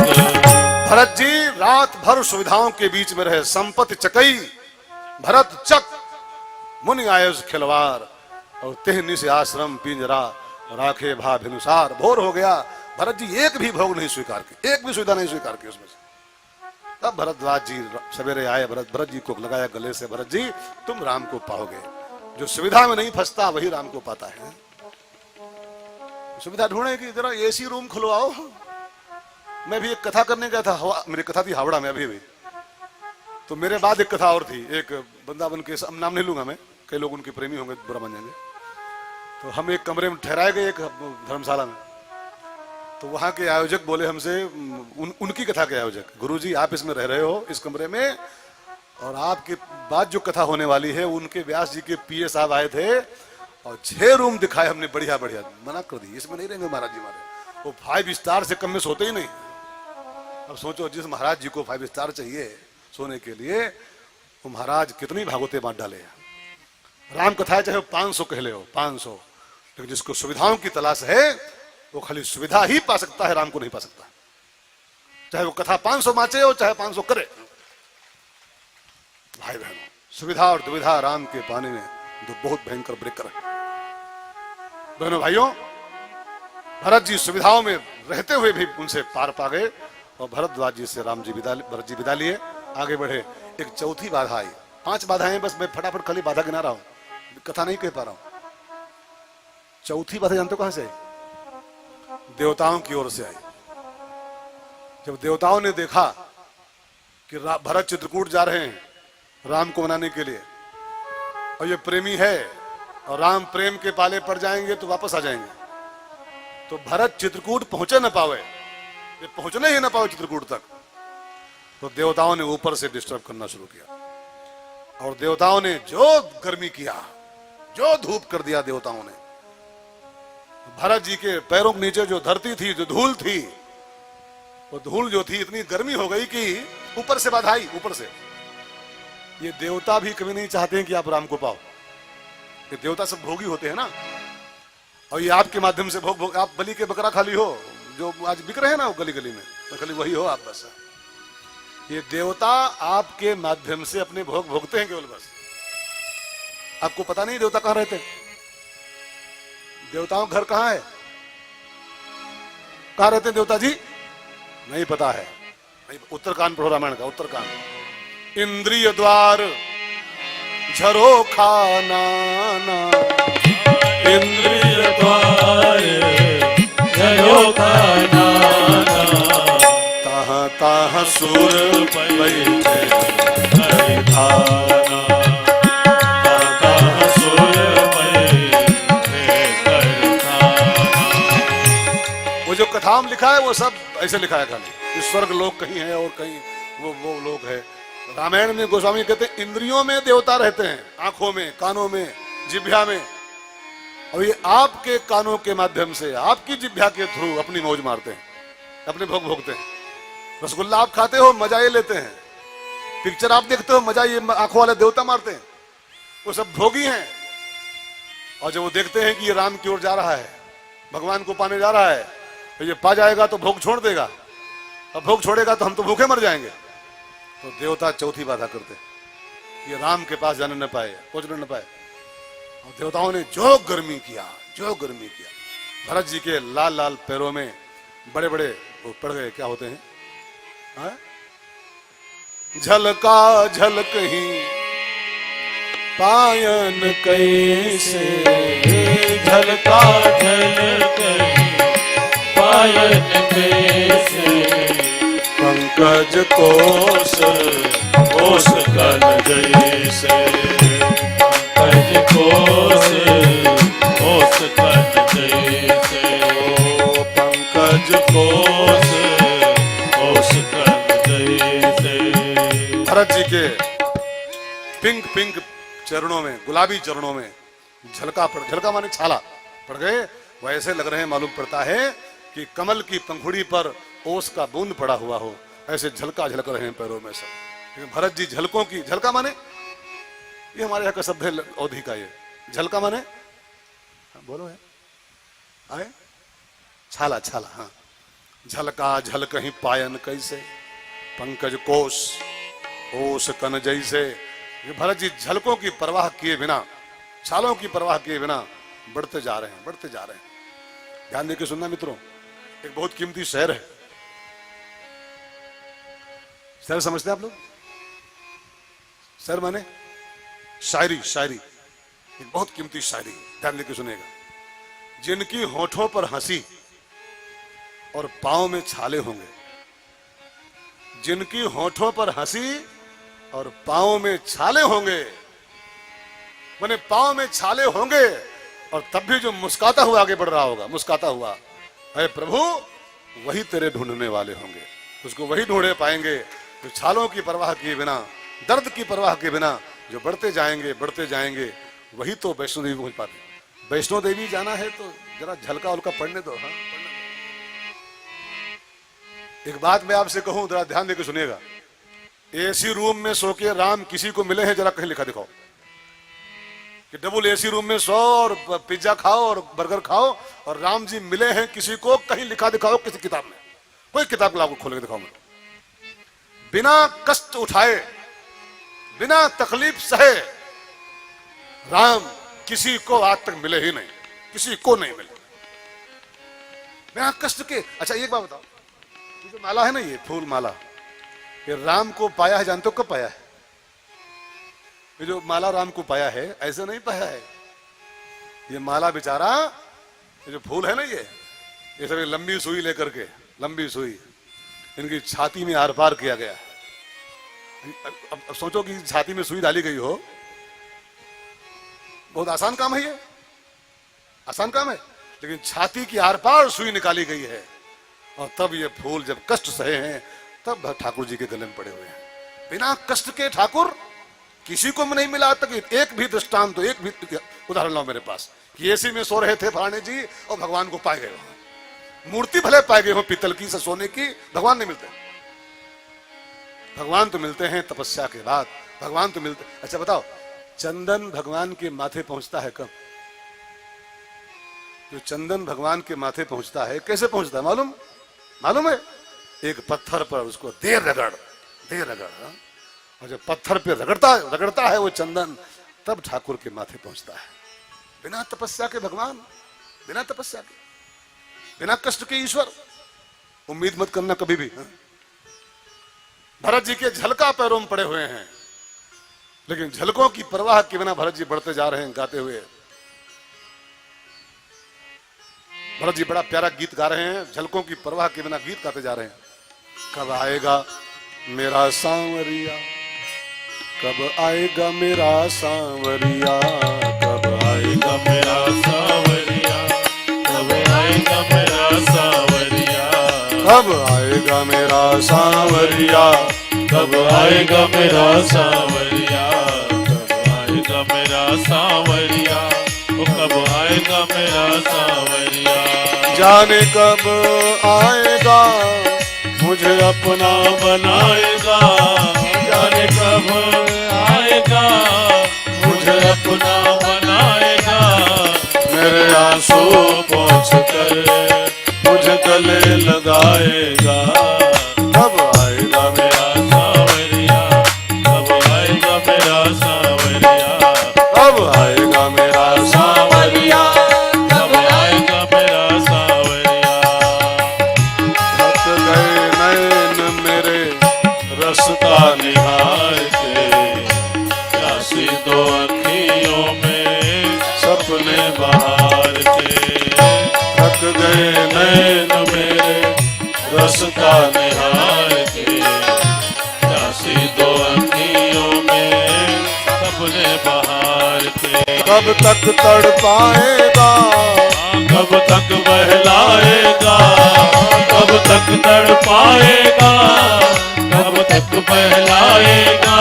भरत जी रात भर सुविधाओं के बीच में रहे, संपत्ति चकई भरत चक, मुनि आयुष खिलवार, और तेहनी से आश्रम पिंजरा राखे भाभिनुसार। भोर हो गया, भरत जी एक भी भोग नहीं स्वीकार की, एक भी सुविधा नहीं स्वीकार की उसमें से। तब भरद्वाज जी सवेरे आए, भरत जी को लगाया गले से, भरत जी तुम राम को पाओगे। जो सुविधा में नहीं फंसता वही राम को पाता है। सुविधा ढूंढेगी, जरा एसी रूम खुलवाओ। मैं भी एक कथा करने गया था, मेरी कथा थी हावड़ा में अभी तो मेरे बाद एक कथा और थी, एक वृंदावन के, नाम नहीं लूंगा मैं, कई लोग उनके प्रेमी होंगे, बुरा मान जाएंगे। तो हम एक कमरे में ठहराए गए, एक धर्मशाला में। तो वहां के आयोजक बोले हमसे, उनकी कथा के आयोजक, गुरुजी आप इसमें रह रहे हो इस कमरे में, और आपके बाद जो कथा होने वाली है उनके व्यास जी के पीए साहब आए थे और 6 रूम दिखाए हमने, बढ़िया बढ़िया। मना कर दी, इसमें नहीं रहेंगे महाराज जी हमारे, वो 5 स्टार से कम में सोते ही नहीं। अब सोचो, जिस महाराज जी को 5 स्टार चाहिए सोने के लिए, वो महाराज कितनी भागवतें बांट डाले। राम कथा चाहे 500 कह ले हो, 500, लेकिन जिसको सुविधाओं की तलाश है वो खाली सुविधा ही पा सकता है, राम को नहीं पा सकता। चाहे वो कथा 500 बाँचे हो, चाहे 500 करे। भाई बहनों, सुविधा और दुविधा राम के पाने में दो बहुत भयंकर ब्रेकर है। बहनों भाइयों, भरत जी सुविधाओं में रहते हुए भी उनसे पार पा गए, और भरद्वाज जी से भरत जी विदा लिए, आगे बढ़े। एक चौथी बाधा आई, 5 बाधाएं, बस मैं फटाफट खाली बाधा गिना रहा हूं, कथा नहीं कह पा रहा हूं। चौथी बात जानते हो कहां से आई? देवताओं की ओर से आई। जब देवताओं ने देखा कि भरत चित्रकूट जा रहे हैं राम को मनाने के लिए, और ये प्रेमी है और राम प्रेम के पाले पड़ जाएंगे तो वापस आ जाएंगे, तो भरत चित्रकूट पहुंचे न पावे, ये पहुंचने ही न पावे चित्रकूट तक, तो देवताओं ने ऊपर से डिस्टर्ब करना शुरू किया। और देवताओं ने जो गर्मी किया, जो धूप कर दिया देवताओं ने, भरत जी के पैरों के नीचे जो धरती थी, जो धूल थी, वो धूल जो थी इतनी गर्मी हो गई कि ऊपर से बधाई, ऊपर से। ये देवता भी कभी नहीं चाहते हैं कि आप राम को पाओ। ये देवता सब भोगी होते हैं ना, और ये आपके माध्यम से भोग आप बलि के बकरा खाली हो, जो आज बिक रहे हैं ना वो गली गली में, तो खाली वही हो आप बस। ये देवता आपके माध्यम से अपने भोग भोगते हैं केवल बस। आपको पता नहीं देवता कहां रहते हैं? देवताओं घर कहां है? कहां रहते हैं देवता जी? नहीं पता है। उत्तरकांड पढ़ो रामायण का, उत्तरकांड। इंद्रिय द्वार झरोखा नाना, इंद्रिय द्वार झरोखा नाना, ताह ताह सुर बैठे हरिधाना, ताह सुर बैठे हरिधाना। वो जो कथा में लिखा है वो सब ऐसे लिखा है खाली, इस स्वर्ग लोक कहीं है और कहीं वो लोक है। रामायण में गोस्वामी कहते हैं इंद्रियों में देवता रहते हैं, आंखों में, कानों में, जिह्वा में, और ये आपके कानों के माध्यम से, आपकी जिह्वा के थ्रू अपनी मौज मारते हैं, अपने भोग भोगते हैं। रसगुल्ला आप खाते हो, मजा ये लेते हैं। पिक्चर आप देखते हो, मजा ये आंखों वाले देवता मारते हैं। वो सब भोगी हैं। और जब वो देखते हैं कि ये राम की ओर जा रहा है, भगवान को पाने जा रहा है, तो ये पा जाएगा तो भोग छोड़ देगा, अब भोग छोड़ेगा तो हम तो भूखे मर जाएंगे। तो देवता चौथी बाधा करते, ये राम के पास जाने न पाए, पहुंचने न पाए। और देवताओं ने जो गर्मी किया, जो गर्मी किया, भरत जी के लाल लाल पैरों में बड़े बड़े वो पड़ गए, क्या होते हैं, हाँ? झलका झलक ही पायन कैसे, झलका झलक पायन कैसे, पंकज कोस कोस कल जैसे, पंकज कोस कोस कल जैसे, पंकज कोस कोस कल जैसे। भरत जी के पिंक पिंक चरणों में, गुलाबी चरणों में झलका पड़, झलका माने छाला पड़ गए। वैसे लग रहे हैं, मालूम पड़ता है कि कमल की पंखुड़ी पर ओस का बूंद पड़ा हुआ हो, ऐसे झलका झलक रहे हैं पैरों में सब। लेकिन भरत जी झलकों की, झलका माने ये हमारे यहाँ का शब्द है अवधि का, ये झलका माने, हाँ, बोलो है आए, छाला छाला, हाँ। झलका झलक ही पायन कैसे, पंकज कोश ओस कन जैसे। ये भरत जी झलकों की परवाह किए बिना, छालों की परवाह किए बिना बढ़ते जा रहे हैं, बढ़ते जा रहे हैं। ध्यान देकर सुनना मित्रों, एक बहुत कीमती शहर है। शहर समझते हैं आप लोग? शहर माने शायरी, शायरी, एक बहुत कीमती शायरी, ध्यान देकर सुनेगा। जिनकी होठों पर हंसी और पांव में छाले होंगे, जिनकी होठों पर हंसी और पांव में छाले होंगे, माने पांव में छाले होंगे और तब भी जो मुस्काता हुआ आगे बढ़ रहा होगा, मुस्काता हुआ, अरे प्रभु वही तेरे ढूंढने वाले होंगे, उसको वही ढूंढे पाएंगे जो छालों की परवाह किए बिना, दर्द की परवाह किए बिना जो बढ़ते जाएंगे, बढ़ते जाएंगे, वही तो वैष्णो देवी पहुंच पाते। वैष्णो देवी जाना है तो जरा झलका उलका पढ़ने दो, हाँ पढ़ने दो। एक बात मैं आपसे कहूं, जरा ध्यान देकर सुनिएगा। एसी रूम में सो के राम किसी को मिले हैं, जरा कहीं लिखा दिखाओ कि डबल एसी रूम में सो और पिज्जा खाओ और बर्गर खाओ और राम जी मिले हैं किसी को, कहीं लिखा दिखाओ किसी किताब में, कोई किताब ला खोल के दिखाओ मुझे। बिना कष्ट उठाए, बिना तकलीफ सहे राम किसी को आज तक मिले ही नहीं, किसी को नहीं मिले बिना कष्ट के। अच्छा एक बात बताओ, ये जो माला है ना, ये फूल माला, ये राम को पाया है, जानते हो कब पाया है? ये जो माला राम को पाया है, ऐसे नहीं पाया है। ये माला बेचारा ये जो फूल है ना, ये सब लंबी सुई लेकर के, लंबी सुई इनकी छाती में आर पार किया गया। अब सोचो कि छाती में सुई डाली गई हो, बहुत आसान काम है ये, आसान काम है, लेकिन छाती की आर पार सुई निकाली गई है। और तब ये फूल जब कष्ट सहे हैं, तब ठाकुर जी के गले में पड़े हुए हैं। बिना कष्ट के ठाकुर किसी को नहीं मिला तक। एक भी दृष्टांत, तो एक भी उदाहरण लो मेरे पास कि एसी में सो रहे थे फलाने जी और भगवान को पाए गए हो। मूर्ति भले पाए गए हो पीतल की, से सोने की, भगवान नहीं मिलते। भगवान तो मिलते हैं तपस्या के बाद, भगवान तो मिलते। अच्छा बताओ, चंदन भगवान के माथे पहुंचता है कब? जो चंदन भगवान के माथे पहुंचता है, कैसे पहुंचता है मालूम? मालूम है? एक पत्थर पर उसको देर रगड़, हाँ? और जब पत्थर पे रगड़ता है वो चंदन, तब ठाकुर के माथे पहुंचता है। बिना तपस्या के भगवान, बिना तपस्या के, बिना कष्ट के ईश्वर, उम्मीद मत करना कभी भी। हाँ? भरत जी के झलका पैरों में पड़े हुए हैं, लेकिन झलकों की परवाह के बिना भरत जी बढ़ते जा रहे हैं गाते हुए। भरत जी बड़ा प्यारा गीत गा रहे हैं, झलकों की परवाह के बिना गीत गाते जा रहे हैं। कब आएगा मेरा सांवरिया, कब आएगा मेरा सांवरिया, कब आएगा मेरा सांवरिया, कब आएगा मेरा सांवरिया, कब आएगा मेरा सांवरिया, कब आएगा मेरा सांवरिया, कब आएगा मेरा सांवरिया, ओ कब आएगा मेरा सांवरिया। जाने कब आएगा मुझे अपना बनाएगा, जाने कब आएगा मुझे अपना बनाएगा। मेरे आंसू पहुँच कर मुझे गले लगाएगा। कब आएगा मेरा सांवरिया, कब आएगा मेरा सांवरिया, कब आएगा मेरा सांवरिया, कब आएगा मेरा सांवरिया। थक गए नैन मेरे रास्ता निहार के, प्यासी दो अखियों में सपने बहार के। थक गए नैन मेरे रास्ता निहार के, प्यासी दो अखियों में सपने बहार के। कब तक तड़ पाएगा, कब तक बहलाएगा, कब तक तड़ पाएगा, कब तक बहलाएगा।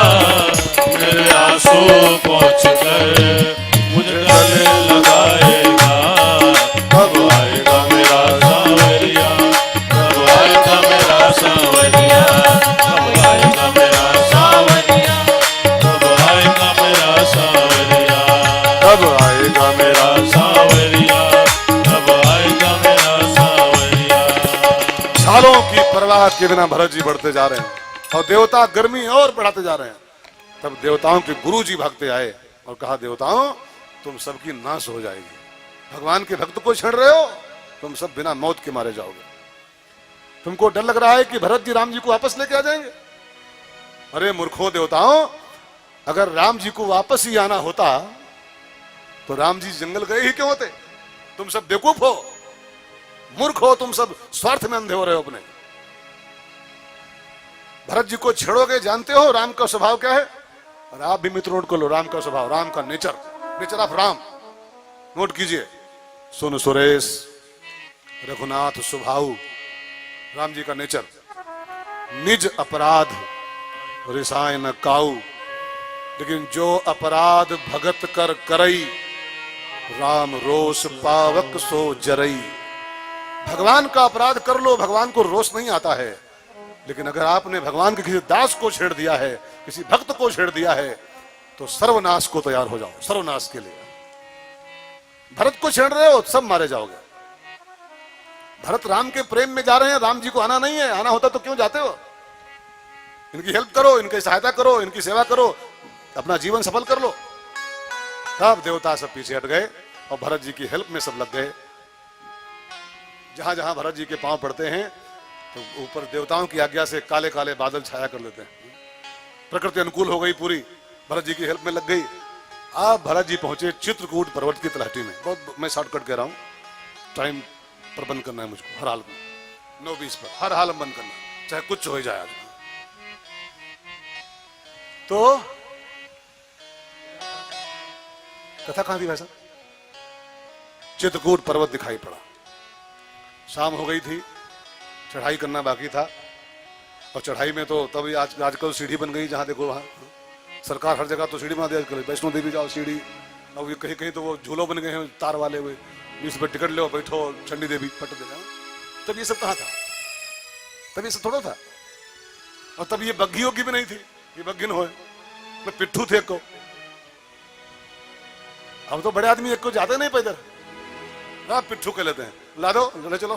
मेरे आंसू पहुँच कर मुझे गले लगाएगा। कब आएगा मेरा सांवरिया, कब आएगा मेरा सांवरिया, कब आएगा मेरा सांवरिया, कब आएगा मेरा सांवरिया, कब आएगा मेरा सांवरिया, कब आएगा मेरा सांवरिया। सालों की परवाह के बिना भरत जी बढ़ते जा रहे हैं और देवता गर्मी और बढ़ाते जा रहे हैं। तब देवताओं के गुरु जी भागते आए और कहा, देवताओं तुम सबकी नाश हो जाएगी। भगवान के भक्त को छेड़ रहे हो, तुम सब बिना मौत के मारे जाओगे। तुमको डर लग रहा है कि भरत जी राम जी को वापस लेके आ जाएंगे? अरे मूर्खो देवताओं, अगर राम जी को वापस ही आना होता तो राम जी जंगल गए ही क्यों होते? तुम सब बेवकूफ हो, मूर्ख हो, तुम सब स्वार्थ में अंधे हो रहे हो अपने। भरत जी को छेड़ोगे, जानते हो राम का स्वभाव क्या है? और आप भी मित्र नोट कर लो राम का स्वभाव, राम का nature, nature of Ram note कीजिए। सुन सुरेश, रघुनाथ स्वभाव, राम जी का नेचर। निज अपराध रिसाय न काऊ, लेकिन जो अपराध भगत कर करई, राम रोष पावक सो जरई। भगवान का अपराध कर लो, भगवान को रोष नहीं आता है, लेकिन अगर आपने भगवान के किसी दास को छेड़ दिया है, किसी भक्त को छेड़ दिया है, तो सर्वनाश को तैयार हो जाओ, सर्वनाश के लिए। भरत को छेड़ रहे हो, सब मारे जाओगे। भरत राम के प्रेम में जा रहे हैं, राम जी को आना नहीं है, आना होता तो क्यों जाते हो? इनकी हेल्प करो, इनकी सहायता करो, इनकी सेवा करो, अपना जीवन सफल कर लो। तब देवता सब पीछे हट गए और भरत जी की हेल्प में सब लग गए। जहां जहां भरत जी के पांव पड़ते हैं तो ऊपर देवताओं की आज्ञा से काले काले बादल छाया कर लेते हैं। प्रकृति अनुकूल हो गई पूरी, भरत जी की हेल्प में लग गई। अब भरत जी पहुंचे चित्रकूट पर्वत की तलहटी में। बहुत मैं शॉर्टकट कह रहा हूं। टाइम पर बंद करना है मुझको, हर हाल में 9:20 पर हर हाल में बंद करना, चाहे कुछ हो जाए आज। तो कथा कहां थी भाई साहब? चित्रकूट पर्वत दिखाई पड़ा, शाम हो गई थी, चढ़ाई करना बाकी था। और चढ़ाई में तो तभी आजकल सीढ़ी बन गई, जहां देखो वहां सरकार हर जगह तो सीढ़ी बना दी आजकल। वैष्णो देवी जाओ सीढ़ी, अब ये कहीं कहीं तो वो झूलों बन गए हैं तार वाले हुए, इस पर टिकट लो बैठो चंडी देवी पट दे। तब ये सब कहाँ था? तब ये सब थोड़ा था। और तब ये बग्घी होगी भी नहीं थी, ये बग्घी न हो, मैं पिट्ठू थे को। अब तो बड़े आदमी एक को जाते नहीं पैदल, हाँ पिट्ठू के लेते हैं, ला दो ले चलो,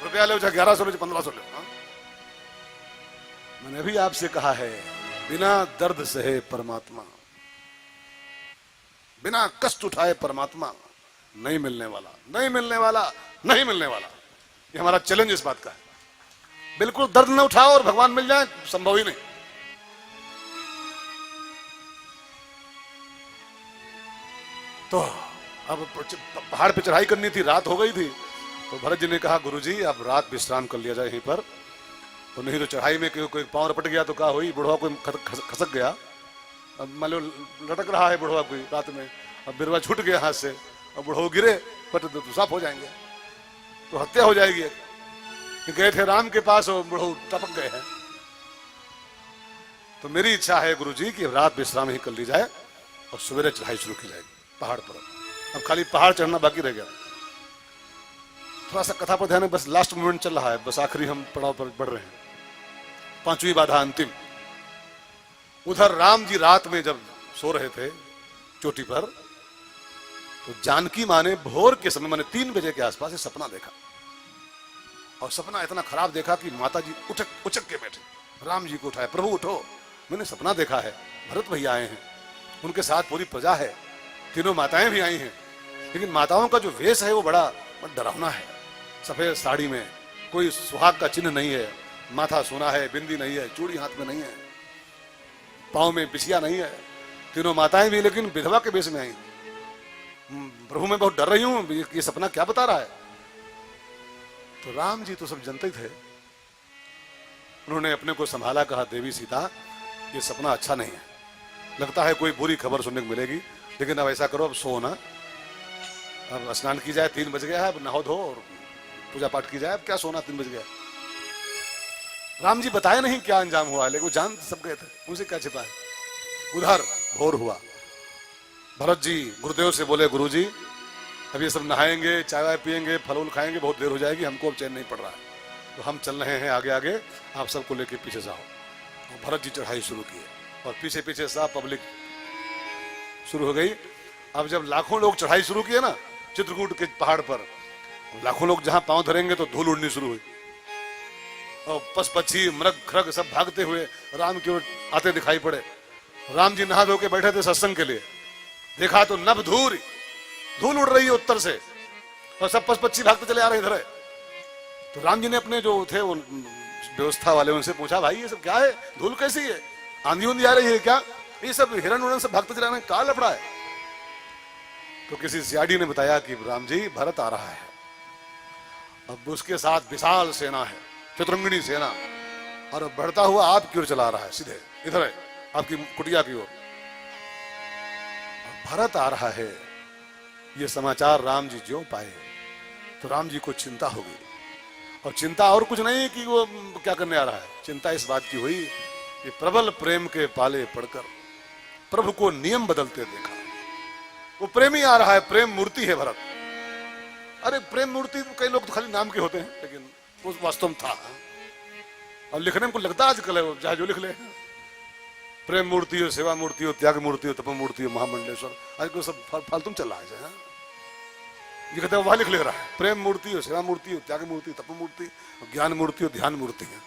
रुपया ले 1100 ले 1500 ले। मैंने भी आपसे कहा है, बिना दर्द सहे परमात्मा, बिना कष्ट उठाए परमात्मा नहीं मिलने वाला, नहीं मिलने वाला, नहीं मिलने वाला। ये हमारा चैलेंज इस बात का है। बिल्कुल दर्द न उठाओ और भगवान मिल जाए, संभव ही नहीं। तो अब पहाड़ पे चढ़ाई करनी थी, रात हो गई थी। तो भरत जी ने कहा, गुरुजी अब रात विश्राम कर लिया जाए यहीं पर, तो नहीं तो चढ़ाई में कोई पांव रपट गया तो क्या हुई, बुढ़वा कोई खसक गया, अब मान लो लटक रहा है बुढ़वा कोई रात में, अब बिरवा छूट गया हाथ से, अब बुढ़वा गिरे पट तो साफ हो जाएंगे, तो हत्या हो जाएगी। गए थे राम के पास और बुढ़ऊ टपक गए हैं। तो मेरी इच्छा है गुरुजी कि रात विश्राम ही कर ली जाए और सवेरे चढ़ाई शुरू की जाएगी पहाड़ पर। अब खाली पहाड़ चढ़ना बाकी रह गया। थोड़ा सा कथा पर ध्यान है, बस लास्ट मोमेंट चल रहा है, बस आखिरी हम पड़ाव पर बढ़ रहे हैं, 5वीं बाधा अंतिम। उधर राम जी रात में जब सो रहे थे चोटी पर, तो जानकी माँ ने भोर के समय माने 3 बजे के आसपास सपना देखा। और सपना इतना खराब देखा कि माता जी उचक के बैठे, राम जी को उठाए, प्रभु उठो, मैंने सपना देखा है, भरत भैया आए हैं, उनके साथ पूरी प्रजा है, तीनों माताएं भी आई हैं, लेकिन माताओं का जो वेश है वो बड़ा डरावना है। सफेद साड़ी में, कोई सुहाग का चिन्ह नहीं है, माथा सोना है, बिंदी नहीं है, चूड़ी हाथ में नहीं है, पाँव में बिछिया नहीं है, तीनों माताएं भी लेकिन विधवा के वेश में आई। प्रभु मैं बहुत डर रही हूं, ये सपना क्या बता रहा है? तो राम जी तो सब जानते थे, उन्होंने अपने को संभाला, कहा देवी सीता ये सपना अच्छा नहीं है, लगता है कोई बुरी खबर सुनने को मिलेगी, लेकिन अब ऐसा करो, अब सो ना, अब स्नान की जाए, 3 बज गया है, अब नहा धो और पूजा पाठ की जाए, अब क्या सोना, 3 बज गया। राम जी बताए नहीं क्या अंजाम हुआ, लेकिन वो जान सब गए थे, उनसे क्या छिपा है। उधर भोर हुआ, भरत जी गुरुदेव से बोले, गुरुजी अब ये सब नहाएंगे, चाय पिएंगे, फल उल खाएंगे, बहुत देर हो जाएगी, हमको अब चैन नहीं पड़ रहा है, तो हम चल रहे हैं आगे आगे, आप सबको लेके पीछे जाओ। और भरत जी चढ़ाई शुरू किए और पीछे पीछे सब पब्लिक शुरू हो गई। अब जब लाखों लोग चढ़ाई शुरू किए ना चित्रकूट के पहाड़ पर, लाखों लोग जहां पांव धरेंगे तो धूल उड़नी शुरू हुई, और पशु पक्षी मृग खरग सब भागते हुए राम की ओर आते दिखाई पड़े। राम जी नहा धो के बैठे थे सत्संग के लिए, देखा तो नभ धूल उड़ रही है उत्तर से, और सब पशु पक्षी भागते चले आ रहे इधर। तो राम जी ने अपने जो थे उन व्यवस्था वाले उनसे पूछा, भाई ये सब क्या है, धूल कैसी है, आंधी उंधी आ रही है क्या, ये सब हिरण उड़न सब भागते चले आ रहे हैं, क्या लफड़ा है? तो किसी सियाड़ी ने बताया कि राम जी भरत आ रहा है, अब उसके साथ विशाल सेना है, चतुरंगिणी सेना, और बढ़ता हुआ आपकी ओर चला रहा है, सीधे इधर है आपकी कुटिया की ओर, भरत आ रहा है। ये समाचार राम जी ज्यों पाए तो राम जी को चिंता हो गई, और चिंता और कुछ नहीं कि वो क्या करने आ रहा है, चिंता इस बात की हुई कि प्रबल प्रेम के पाले पड़कर प्रभु को नियम बदलते देखा। वो प्रेमी आ रहा है, प्रेम मूर्ति है भरत। अरे प्रेम मूर्ति कई लोग तो खाली नाम के होते हैं, लेकिन वो वास्तव में था, और लिखने में कुछ लगता आजकल है, चाहे जो लिख ले, प्रेम मूर्ति हो, सेवा मूर्ति हो, त्याग मूर्ति हो, तप मूर्ति हो, महामंडलेश्वर, आजकल सब फालतू चल रहा है। ये कहते हैं वह लिख रहा है, प्रेम मूर्ति हो, सेवा मूर्ति हो, त्याग मूर्ति, तप मूर्ति, ज्ञान मूर्ति हो, ध्यान मूर्ति है।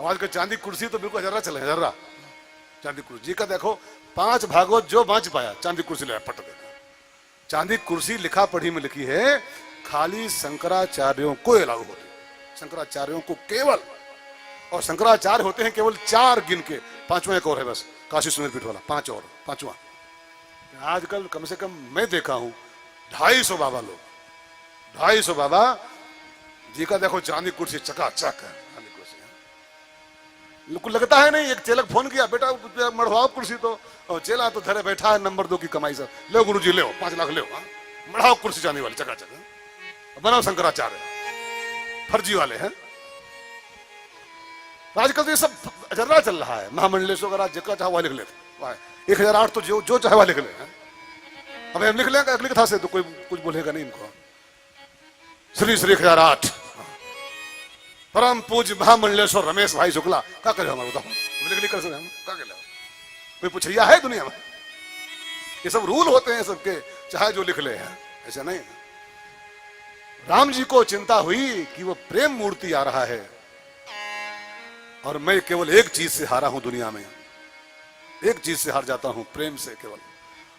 आज का चांदी कुर्सी तो बिल्कुल हजर्रा चले, हजर्रा चांदी कुर्सी जी का देखो, 5 भागवत जो बांच पाया चांदी कुर्सी ले पट देना। चांदी कुर्सी लिखा पढ़ी में लिखी है, खाली शंकराचार्यों को लागू होती, शंकराचार्यों को केवल, और शंकराचार्य होते हैं केवल 4 गिन के, 5वां एक और है बस, काशी सुमेर पीठ वाला, 5 और 5वां। आजकल कम से कम मैं देखा हूं 250 बाबा लोग, 250 बाबा जी का देखो चांदी कुर्सी चकाचक है, चांदी कुर्सी है। कुछ लगता है नहीं। एक चेलक फोन किया, बेटा मढ़वाओ कुर्सी तो, और चेला तो धरे बैठा है नंबर 2 की कमाई से, लो गुरुजी ले 5 लाख ले, मढ़ाओ कुर्सी चांदी वाली चकाचक, बनाओ शंकराचार्य, फर्जी वाले हैं। आजकल तो ये सब जर्रा चल रहा है, महामंडलेश्वर का जिसका चाहे वह लिख लेते, 1008 तो जो चाहे वह लिख ले। अब हम लिख लेंगे अगली कथा से तो कोई कुछ बोलेगा नहीं इनको। श्री श्री 1008 परम पूज्य महामंडलेश्वर रमेश भाई शुक्ला, क्या करे हमारे बताओ, लिख कर सकते हम क्या कर, कोई पूछिया है दुनिया में? ये सब रूल होते हैं सबके, चाहे जो लिख ले हैं, ऐसा नहीं। राम जी को चिंता हुई कि वो प्रेम मूर्ति आ रहा है और मैं केवल एक चीज से हारा हूं दुनिया में, एक चीज से हार जाता हूं, प्रेम से केवल।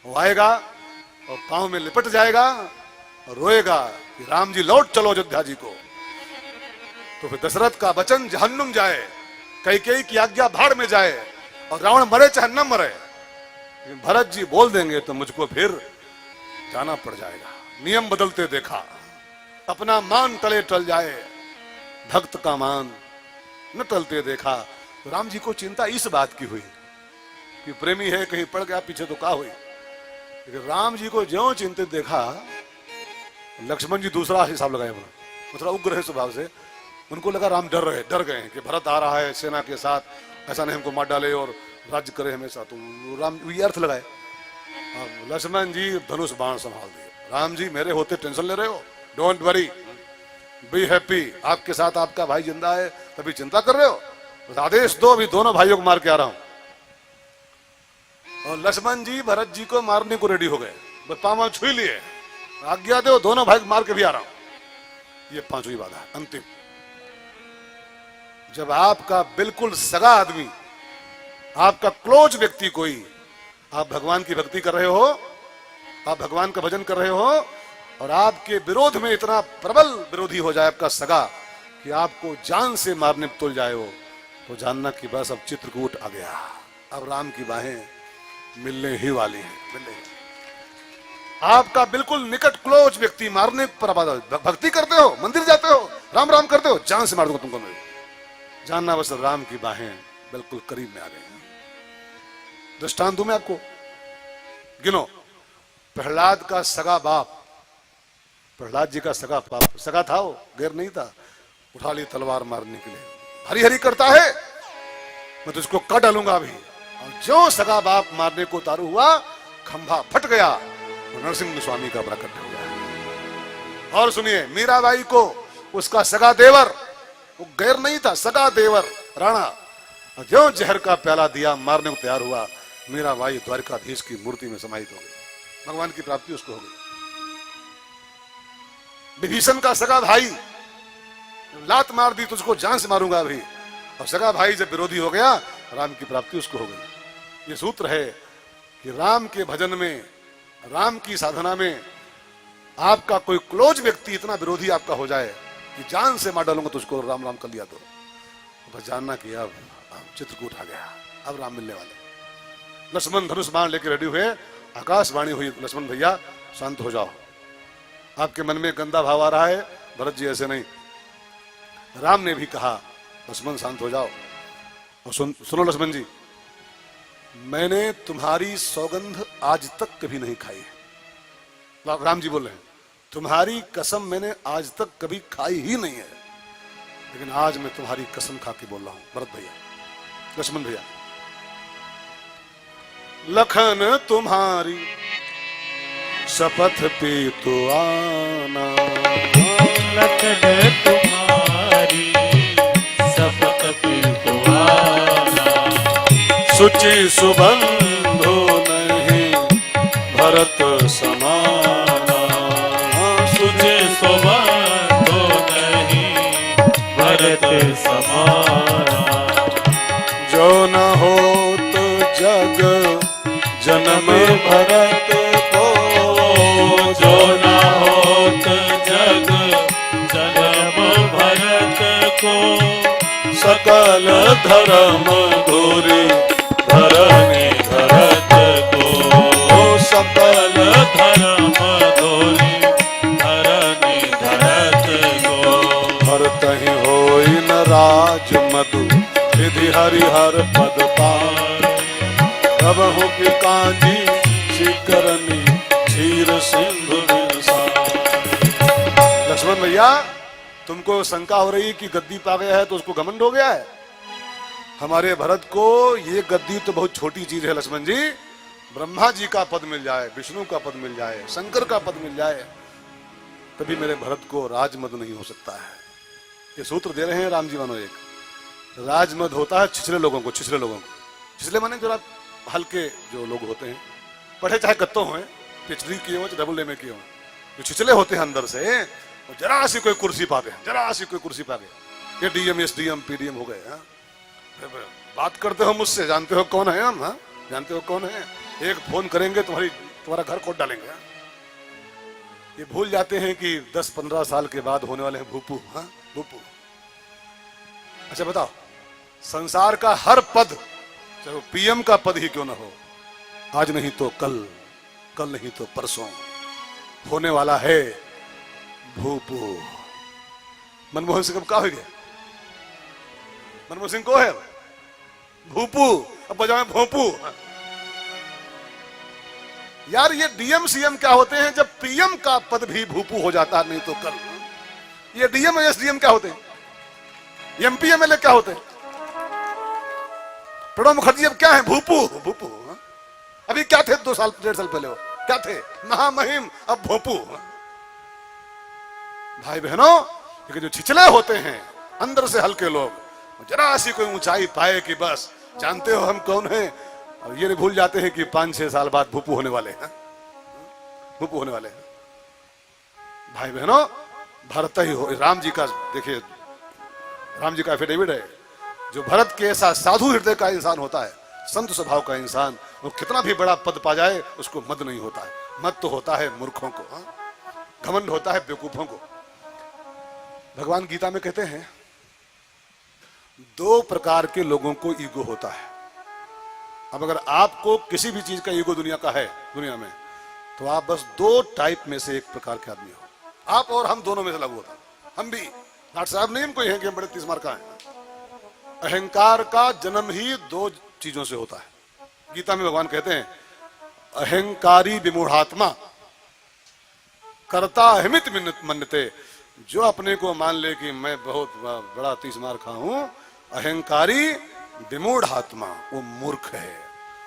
वो आएगा और पांव में लिपट जाएगा और रोएगा कि राम जी लौट चलो अयोध्या जी को। तो फिर दशरथ का वचन जहन्नुम जाए, कैकेयी की आज्ञा भाड़ में जाए, और रावण मरे चाहे न मरे, लेकिन भरत जी बोल देंगे तो मुझको फिर जाना पड़ जाएगा। नियम बदलते देखा, अपना मान तले टल जाए, भक्त का मान न टलते देखा। तो राम जी को चिंता इस बात की हुई कि प्रेमी है, कहीं पड़ गया पीछे तो क्या हुई। लेकिन राम जी को ज्यों चिंतित देखा, लक्ष्मण जी दूसरा हिसाब लगाए, थोड़ा उग्र है स्वभाव से, उनको लगा राम डर गए हैं कि भरत आ रहा है सेना के साथ, ऐसा नहीं हमको मार डाले और राज्य करे हमेशा। तो राम ये अर्थ लगाए। लक्ष्मण जी धनुष बाण संभाल दिए, राम जी मेरे होते टेंशन ले रहे हो, डोंट वरी, बी हैप्पी, आपके साथ आपका भाई जिंदा है तभी चिंता कर रहे हो, बस आदेश दो, अभी दोनों भाइयों को मार के आ रहा हूं। और लक्ष्मण जी भरत जी को मारने को रेडी हो गए, बस पांव छू लिए, आज्ञा दो, दोनों भाई मार के भी आ रहा हूं। ये 5वीं बाधा अंतिम। जब आपका बिल्कुल सगा आदमी, आपका क्लोज व्यक्ति कोई, आप भगवान की भक्ति कर रहे हो, आप भगवान का भजन कर रहे हो, और आपके विरोध में इतना प्रबल विरोधी हो जाए आपका सगा कि आपको जान से मारने तुल जाए हो, तो जानना कि बस अब चित्रकूट आ गया, अब राम की बाहें मिलने ही वाली हैं, मिलने ही। आपका बिल्कुल निकट क्लोज व्यक्ति मारने पर भक्ति करते हो, मंदिर जाते हो, राम राम करते हो, जान से मार दूंगा तुमको मैं, जानना बस राम की बाहें बिल्कुल करीब में आ गए। दृष्टांत दूं मैं आपको, गिनो। प्रहलाद का सगा बाप, प्रहलाद जी का सगा बाप, सगा था वो, गैर नहीं था, उठा ली तलवार मारने के लिए, हरी हरी करता है, मैं तो इसको काट डालूंगा अभी। और जो सगा बाप मारने को उतारू हुआ, खंभा फट गया, नरसिंह स्वामी का प्रकट हो गया। और सुनिए, मीराबाई को उसका सगा देवर, वो गैर नहीं था, सगा देवर राणा, जो जहर का प्याला दिया, मारने को तैयार हुआ, मीराबाई द्वारकाधीश की मूर्ति में समाहित हो गई, भगवान की प्राप्ति उसको हो गई। विभीषण का सगा भाई, लात मार दी, तुझको जान से मारूंगा अभी, और सगा भाई जब विरोधी हो गया, राम की प्राप्ति उसको हो गई। ये सूत्र है कि राम के भजन में, राम की साधना में, आपका कोई क्लोज व्यक्ति इतना विरोधी आपका हो जाए कि जान से मार डालूंगा तुझको, राम राम कर लिया तो बस जानना कि अब चित्रकूट आ गया, अब राम मिलने वाले। लक्ष्मण धनुष बाण लेके रेडी हुए, आकाशवाणी हुई, लक्ष्मण भैया शांत हो जाओ, आपके मन में गंदा भाव आ रहा है, भरत जी ऐसे नहीं। राम ने भी कहा लक्ष्मण शांत हो जाओ, और सुनो लक्ष्मण जी, मैंने तुम्हारी सौगंध आज तक कभी नहीं खाई है। राम जी बोल रहे हैं, तुम्हारी कसम मैंने आज तक कभी खाई ही नहीं है, लेकिन आज मैं तुम्हारी कसम खा के बोल रहा हूं। भरत भैया, लक्ष्मण भैया, लखन तुम्हारी शपथ पे तो आना, लखन तुम्हारी शपथ पे तो आना, सुचि सुबंधो नहीं भरत समाना, सुचि सुबंधो नहीं भरत समाना, जो न होत जग जन्म भरत को, जो न होत जग जन्म भरत को, सकल धर्म धोरे धरनी भरत को, सकल धर्म धोरी भरतहि होई न राज मधु विधि हरिहर पद पार प्रभु की कांजी शिकरनी क्षीर सिंधु बिलसार। लक्ष्मण भैया तुमको शंका हो रही कि गद्दी पा गया है तो उसको घमंड हो गया है। हमारे भरत को ये गद्दी तो बहुत छोटी चीज है लक्ष्मण जी। ब्रह्मा जी का पद मिल जाए, विष्णु का पद मिल जाए, शंकर का पद मिल जाए, तभी मेरे भरत को राजमद नहीं हो सकता है। ये सूत्र दे रहे हैं राम जी मानो। एक राजमद होता है छिछले लोगों को, छिछले लोगों को। छिछले माने जरा हल्के जो लोग होते हैं, पढ़े चाहे कत्तो हो, पिछड़ी किए हो चाहे डबल ए में किए हो, जो छिछले होते हैं अंदर से, जरा सी कोई कुर्सी पा गए, जरा सी कोई कुर्सी पा गए, ये डीएम एसडीएम पीडीएम हो गए। बात करते हो मुझसे, जानते हो कौन है हम? जानते हो कौन है? एक फोन करेंगे तुम्हारा घर कोड डालेंगे। ये भूल जाते हैं कि 10-15 साल के बाद होने वाले हैं भूपू। भूपू। अच्छा बताओ, संसार का हर पद, चाहे वो पीएम का पद ही क्यों ना हो, आज नहीं तो कल, कल नहीं तो परसों होने वाला है भूपू। मनमोहन सिंह का हो गया? मनमोहन सिंह को है भूपू, अब बजाए भोपू। यार ये डीएम सीएम क्या होते हैं जब पीएम का पद भी भूपू हो जाता है, नहीं तो कल। ये डीएम एसडीएम क्या होते हैं? एमपी एमएलए क्या होते हैं? प्रणब मुखर्जी अब क्या है? भूपू। भूपू अभी क्या थे 2 साल 1.5 साल पहले? हो क्या थे? महामहिम, अब भोपू। भाई बहनों, लेकिन जो छिछले होते हैं अंदर से हल्के लोग, जरा सी कोई ऊंचाई पाए कि बस जानते हो हम कौन हैं, और ये भूल जाते हैं कि 5-6 साल बाद भूपू होने वाले हैं। भूपू होने वाले हैं। भाई बहनों, भरत ही हो। राम जी का देखिए, राम जी का एफिडेविट है, जो भरत के ऐसा साधु हृदय का इंसान होता है, संत स्वभाव का इंसान, वो कितना भी बड़ा पद पा जाए उसको मद नहीं होता है। मद तो होता है मूर्खों को, घमंड होता है बेवकूफों को। भगवान गीता में कहते हैं 2 प्रकार के लोगों को ईगो होता है। अब अगर आपको किसी भी चीज का ईगो दुनिया का है, दुनिया में, तो आप बस 2 टाइप में से एक प्रकार के आदमी हो। आप और हम दोनों में से लागू होता है। हम भी डॉक्टर साहब नहीं, हम कोई हैं कि हम बड़े 30 मार का हैं। अहंकार का जन्म ही 2 चीजों से होता है। गीता में भगवान कहते हैं अहंकारी विमूढ़ात्मा कर्ता अहमित मन्यते। जो अपने को मान ले कि मैं बहुत बड़ा 30 मार खा हूं, अहंकारी विमूढ़ आत्मा, वो मूर्ख है।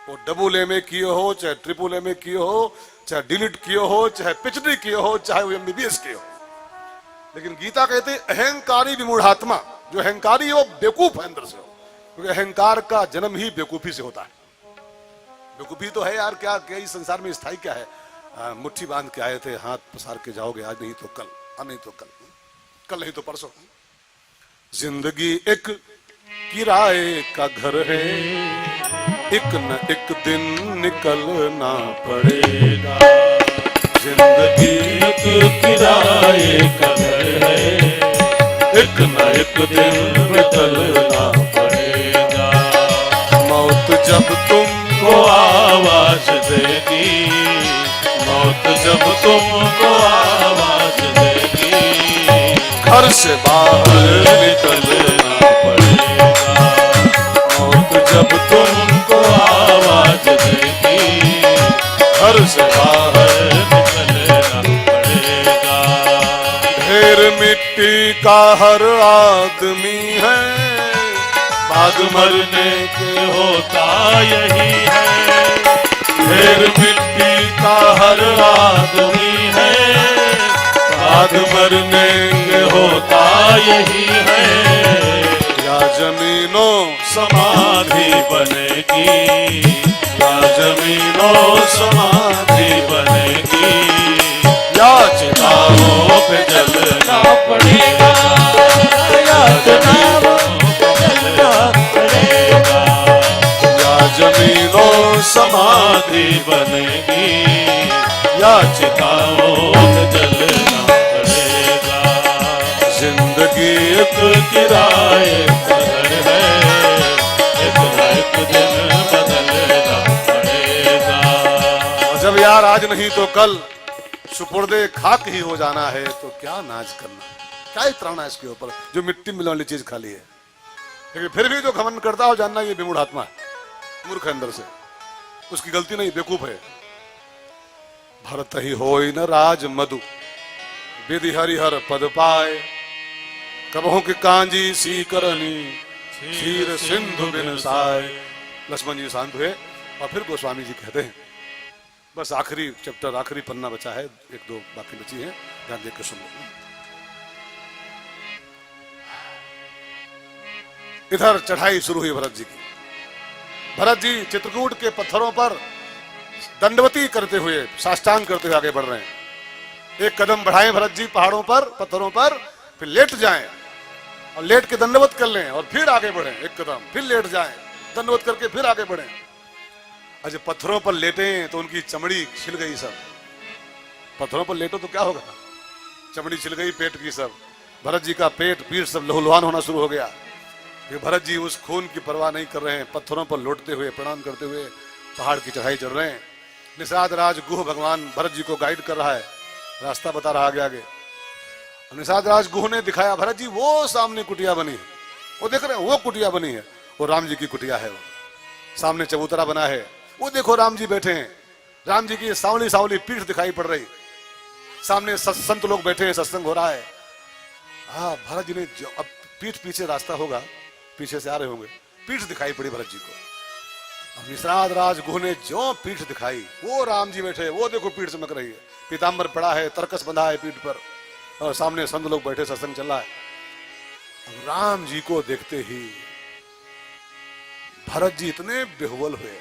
वो डबल ए में किए हो, चाहे ट्रिपल ए में किए हो, चाहे डिलीट किए हो, चाहे पिछड़ी किए हो, चाहे वो एमबीबीएस किए हो। लेकिन गीता कहते अहंकारी विमूढ़ आत्मा, जो अहंकारी है वो बेवकूफ है अंदर से, क्योंकि अहंकार का जन्म ही बेवकूफी से होता है। बेवकूफी तो है यार, क्या क्या इस संसार में स्थायी क्या है? मुट्ठी बांध के आए थे, हाथ पसार के जाओगे, आज नहीं तो कल, नहीं तो कल, कल नहीं तो परसों। जिंदगी एक किराए का घर है, एक न एक दिन निकलना पड़ेगा। जिंदगी एक किराए का घर है, एक न एक दिन निकलना पड़ेगा। मौत जब तुमको आवाज देगी, मौत जब तुमको आवाज देगी, घर से बाहर निकलना पड़ेगा। मौत जब तुमको आवाज देगी, घर से बाहर निकलना पड़ेगा। ढेर मिट्टी का हर आदमी है, बाद मरने के होता यही है। ढेर मिट्टी का हर आदमी है, बाद मरने के होता यही है। या जमीनों समाधि बनेगी, या जमीनों समाधि बनेगी, या चिताओं पे जलना पड़ेगा, या चिताओं पे जलना पड़ेगा। या जमीनों समाधि बनेगी, या चिताओं पे जलना पड़ेगा। जिंदगी एक किराए का घर है, एक न एक दिन बदलना पड़ेगा। जब यार आज नहीं तो कल सुपुर्दे खाक ही हो जाना है, तो क्या नाज करना। क्या इतराना है इसके ऊपर जो मिट्टी मिलने वाली चीज खाली है। लेकिन फिर भी जो घमंड करता हो जानना ये विमूढ़ आत्मा है, मूर्ख है अंदर से, उसकी गलती नहीं, बेवकूफ है। भरत ही होई न राज मधु विधि हरिहर पद पाए, कबहू की कांजी सी करनी क्षीर सिंधु बिन साय। लक्ष्मण जी शांत हुए और फिर गोस्वामी जी कहते हैं, बस आखिरी चैप्टर, आखिरी पन्ना बचा है, एक दो बाकी बची है, ध्यान देकर सुन लो। इधर चढ़ाई शुरू हुई भरत जी की। भरत जी चित्रकूट के पत्थरों पर दंडवती करते हुए, साष्टांग करते हुए आगे बढ़ रहे हैं। एक कदम बढ़ाएं भरत जी पहाड़ों पर, पत्थरों पर, फिर लेट जाएं और लेट के दंडवत कर लें और फिर आगे बढ़ें। एक कदम फिर लेट जाएं, दंडवत करके फिर आगे बढ़ें। अच्छा, पत्थरों पर लेटे तो उनकी चमड़ी छिल गई सब। पत्थरों पर लेटो तो क्या होगा, चमड़ी छिल गई पेट की सब। भरत जी का पेट पीठ सब लहूलुहान होना शुरू हो गया। ये भरत जी उस खून की परवाह नहीं कर रहे हैं, पत्थरों पर लौटते हुए, प्रणाम करते हुए पहाड़ की चढ़ाई चढ़ रहे हैं। निषाद राज गुह भगवान भरत जी को गाइड कर रहा है, रास्ता बता रहा आगे आगे। निषाद राज गुह ने दिखाया, भरत जी वो सामने कुटिया बनी है, वो देख रहे हैं, वो कुटिया बनी है, वो राम जी की कुटिया है। वो सामने चबूतरा बना है, वो देखो राम जी बैठे हैं, राम जी की सांवली सांवली पीठ दिखाई पड़ रही, सामने संत लोग बैठे हैं, सत्संग हो रहा है। हाँ, भरत जी ने अब पीठ पीछे रास्ता होगा, पीछे से आ रहे होंगे, पीठ दिखाई पड़ी भरत जी को। अब निषाद राज गुह ने जो पीठ दिखाई, वो राम जी बैठे, वो देखो पीठ चमक रही है, पीताम्बर पड़ा है, तरकस बंधा है पीठ पर, और सामने संत लोग बैठे, सत्संग चल रहा है। अब राम जी को देखते ही भरत जी इतने बेहुबल हुए,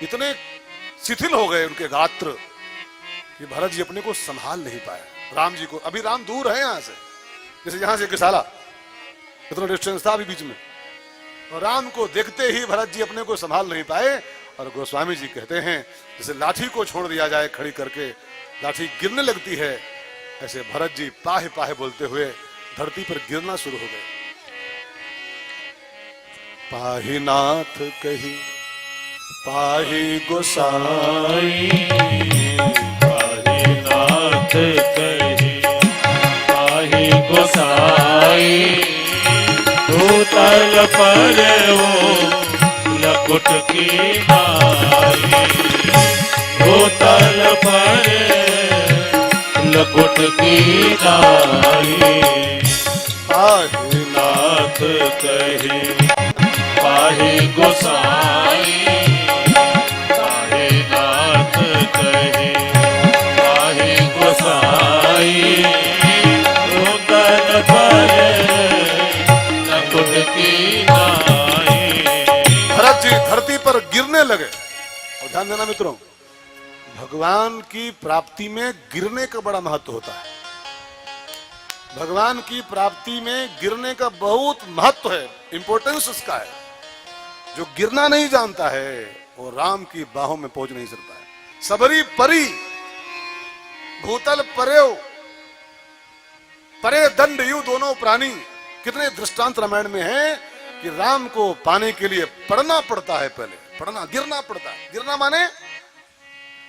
इतने शिथिल हो गए उनके गात्र कि भरत जी अपने को संभाल नहीं पाए। राम जी को, अभी राम दूर है यहां से, जैसे यहां से किसाला इतना डिस्टेंस था अभी बीच में, और राम को देखते ही भरत जी अपने को संभाल नहीं पाए। और गोस्वामी जी कहते हैं, जैसे लाठी को छोड़ दिया जाए खड़ी करके, लाठी गिरने लगती है, ऐसे भरत जी पाहे पाहे बोलते हुए धरती पर गिरना शुरू हो गए। पाहि नाथ कही पाहि गोसाई, पाहि नाथ कही पाहि गोसाई, भूतल पर वो लकुट की नाई, भूतल पर लकुट की नाई। पाहि नाथ कही पाहि गोसाई, पाहि नाथ कही पाहि गोसाई, भूतल पर लकुट की नाई। भरत जी धरती पर गिरने लगे। और ध्यान देना मित्रों, भगवान की प्राप्ति में गिरने का बड़ा महत्व होता है। भगवान की प्राप्ति में गिरने का बहुत महत्व है, इंपॉर्टेंस उसका है। जो गिरना नहीं जानता है वो राम की बाहों में पहुंच नहीं सकता है। सबरी परी भूतल परेव, परे दंड यू दोनों प्राणी, कितने दृष्टांत रामायण में है कि राम को पाने के लिए पढ़ना पड़ता है, पहले पढ़ना, गिरना पड़ता है। गिरना माने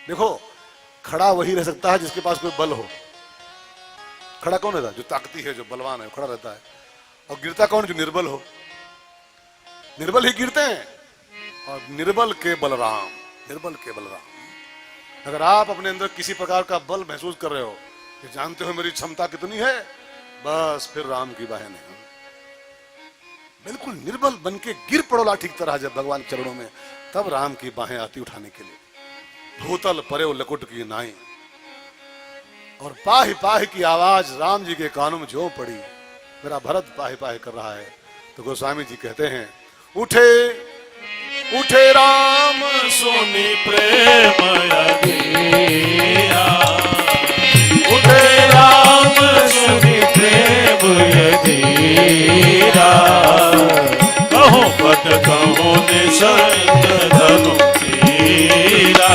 देखो, खड़ा वही रह सकता है जिसके पास कोई बल हो। खड़ा कौन रहता है? जो ताकती है, जो बलवान है, खड़ा रहता है। और गिरता कौन? जो निर्बल हो। निर्बल ही गिरते हैं। और निर्बल के बलराम, निर्बल के बलराम। अगर आप अपने अंदर किसी प्रकार का बल महसूस कर रहे हो कि जानते हो मेरी क्षमता कितनी है, बस फिर राम की बाहें नहीं। बिल्कुल निर्बल बन के गिर पड़ो लाठी की तरह जब भगवान के चरणों में, तब राम की बाहें आती उठाने के लिए। भूतल परेव लकुट की नाई। और पाहि पाहि की आवाज राम जी के कानों में जो पड़ी, मेरा भरत पाहि पाहि कर रहा है, तो गोस्वामी जी कहते हैं, उठे उठे राम सुनि प्रेम यदीरा, उठे राम सुनि प्रेम यदीरा, कहो पद कहो निषंग धनु तीरा,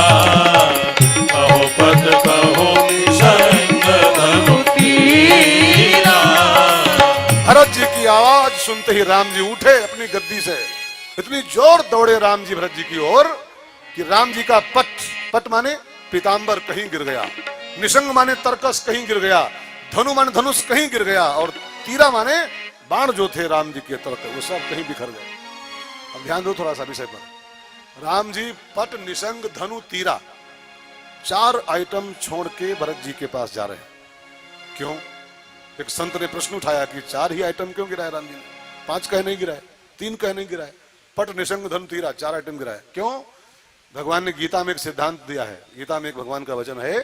कहो पद कहो निषंग धनु तीरा। भरत जी की आवाज सुनते ही राम जी उठे अपनी गद्दी से। इतनी जोर दौड़े राम जी भरत जी की ओर कि राम जी का पट, पट माने पीतांबर, कहीं गिर गया। निशंग माने तरकस कहीं गिर गया। धनु माने धनुष कहीं गिर गया, और तीरा माने बाण जो थे राम जी के तरफ वो सब कहीं बिखर गए। अब ध्यान दो थोड़ा सा विषय पर। राम जी पट, निशंग, धनु, तीरा, 4 आइटम छोड़ के भरत जी के पास जा रहे हैं। क्यों? एक संत ने प्रश्न उठाया कि 4 ही आइटम क्यों गिराए राम जी ने? 5 कह नहीं गिराए, 3 कह नहीं गिराए, पट, निशंग, धनु, तीरा 4 आइटम गिराए क्यों? भगवान ने गीता में एक सिद्धांत दिया है। गीता में एक भगवान का वचन है,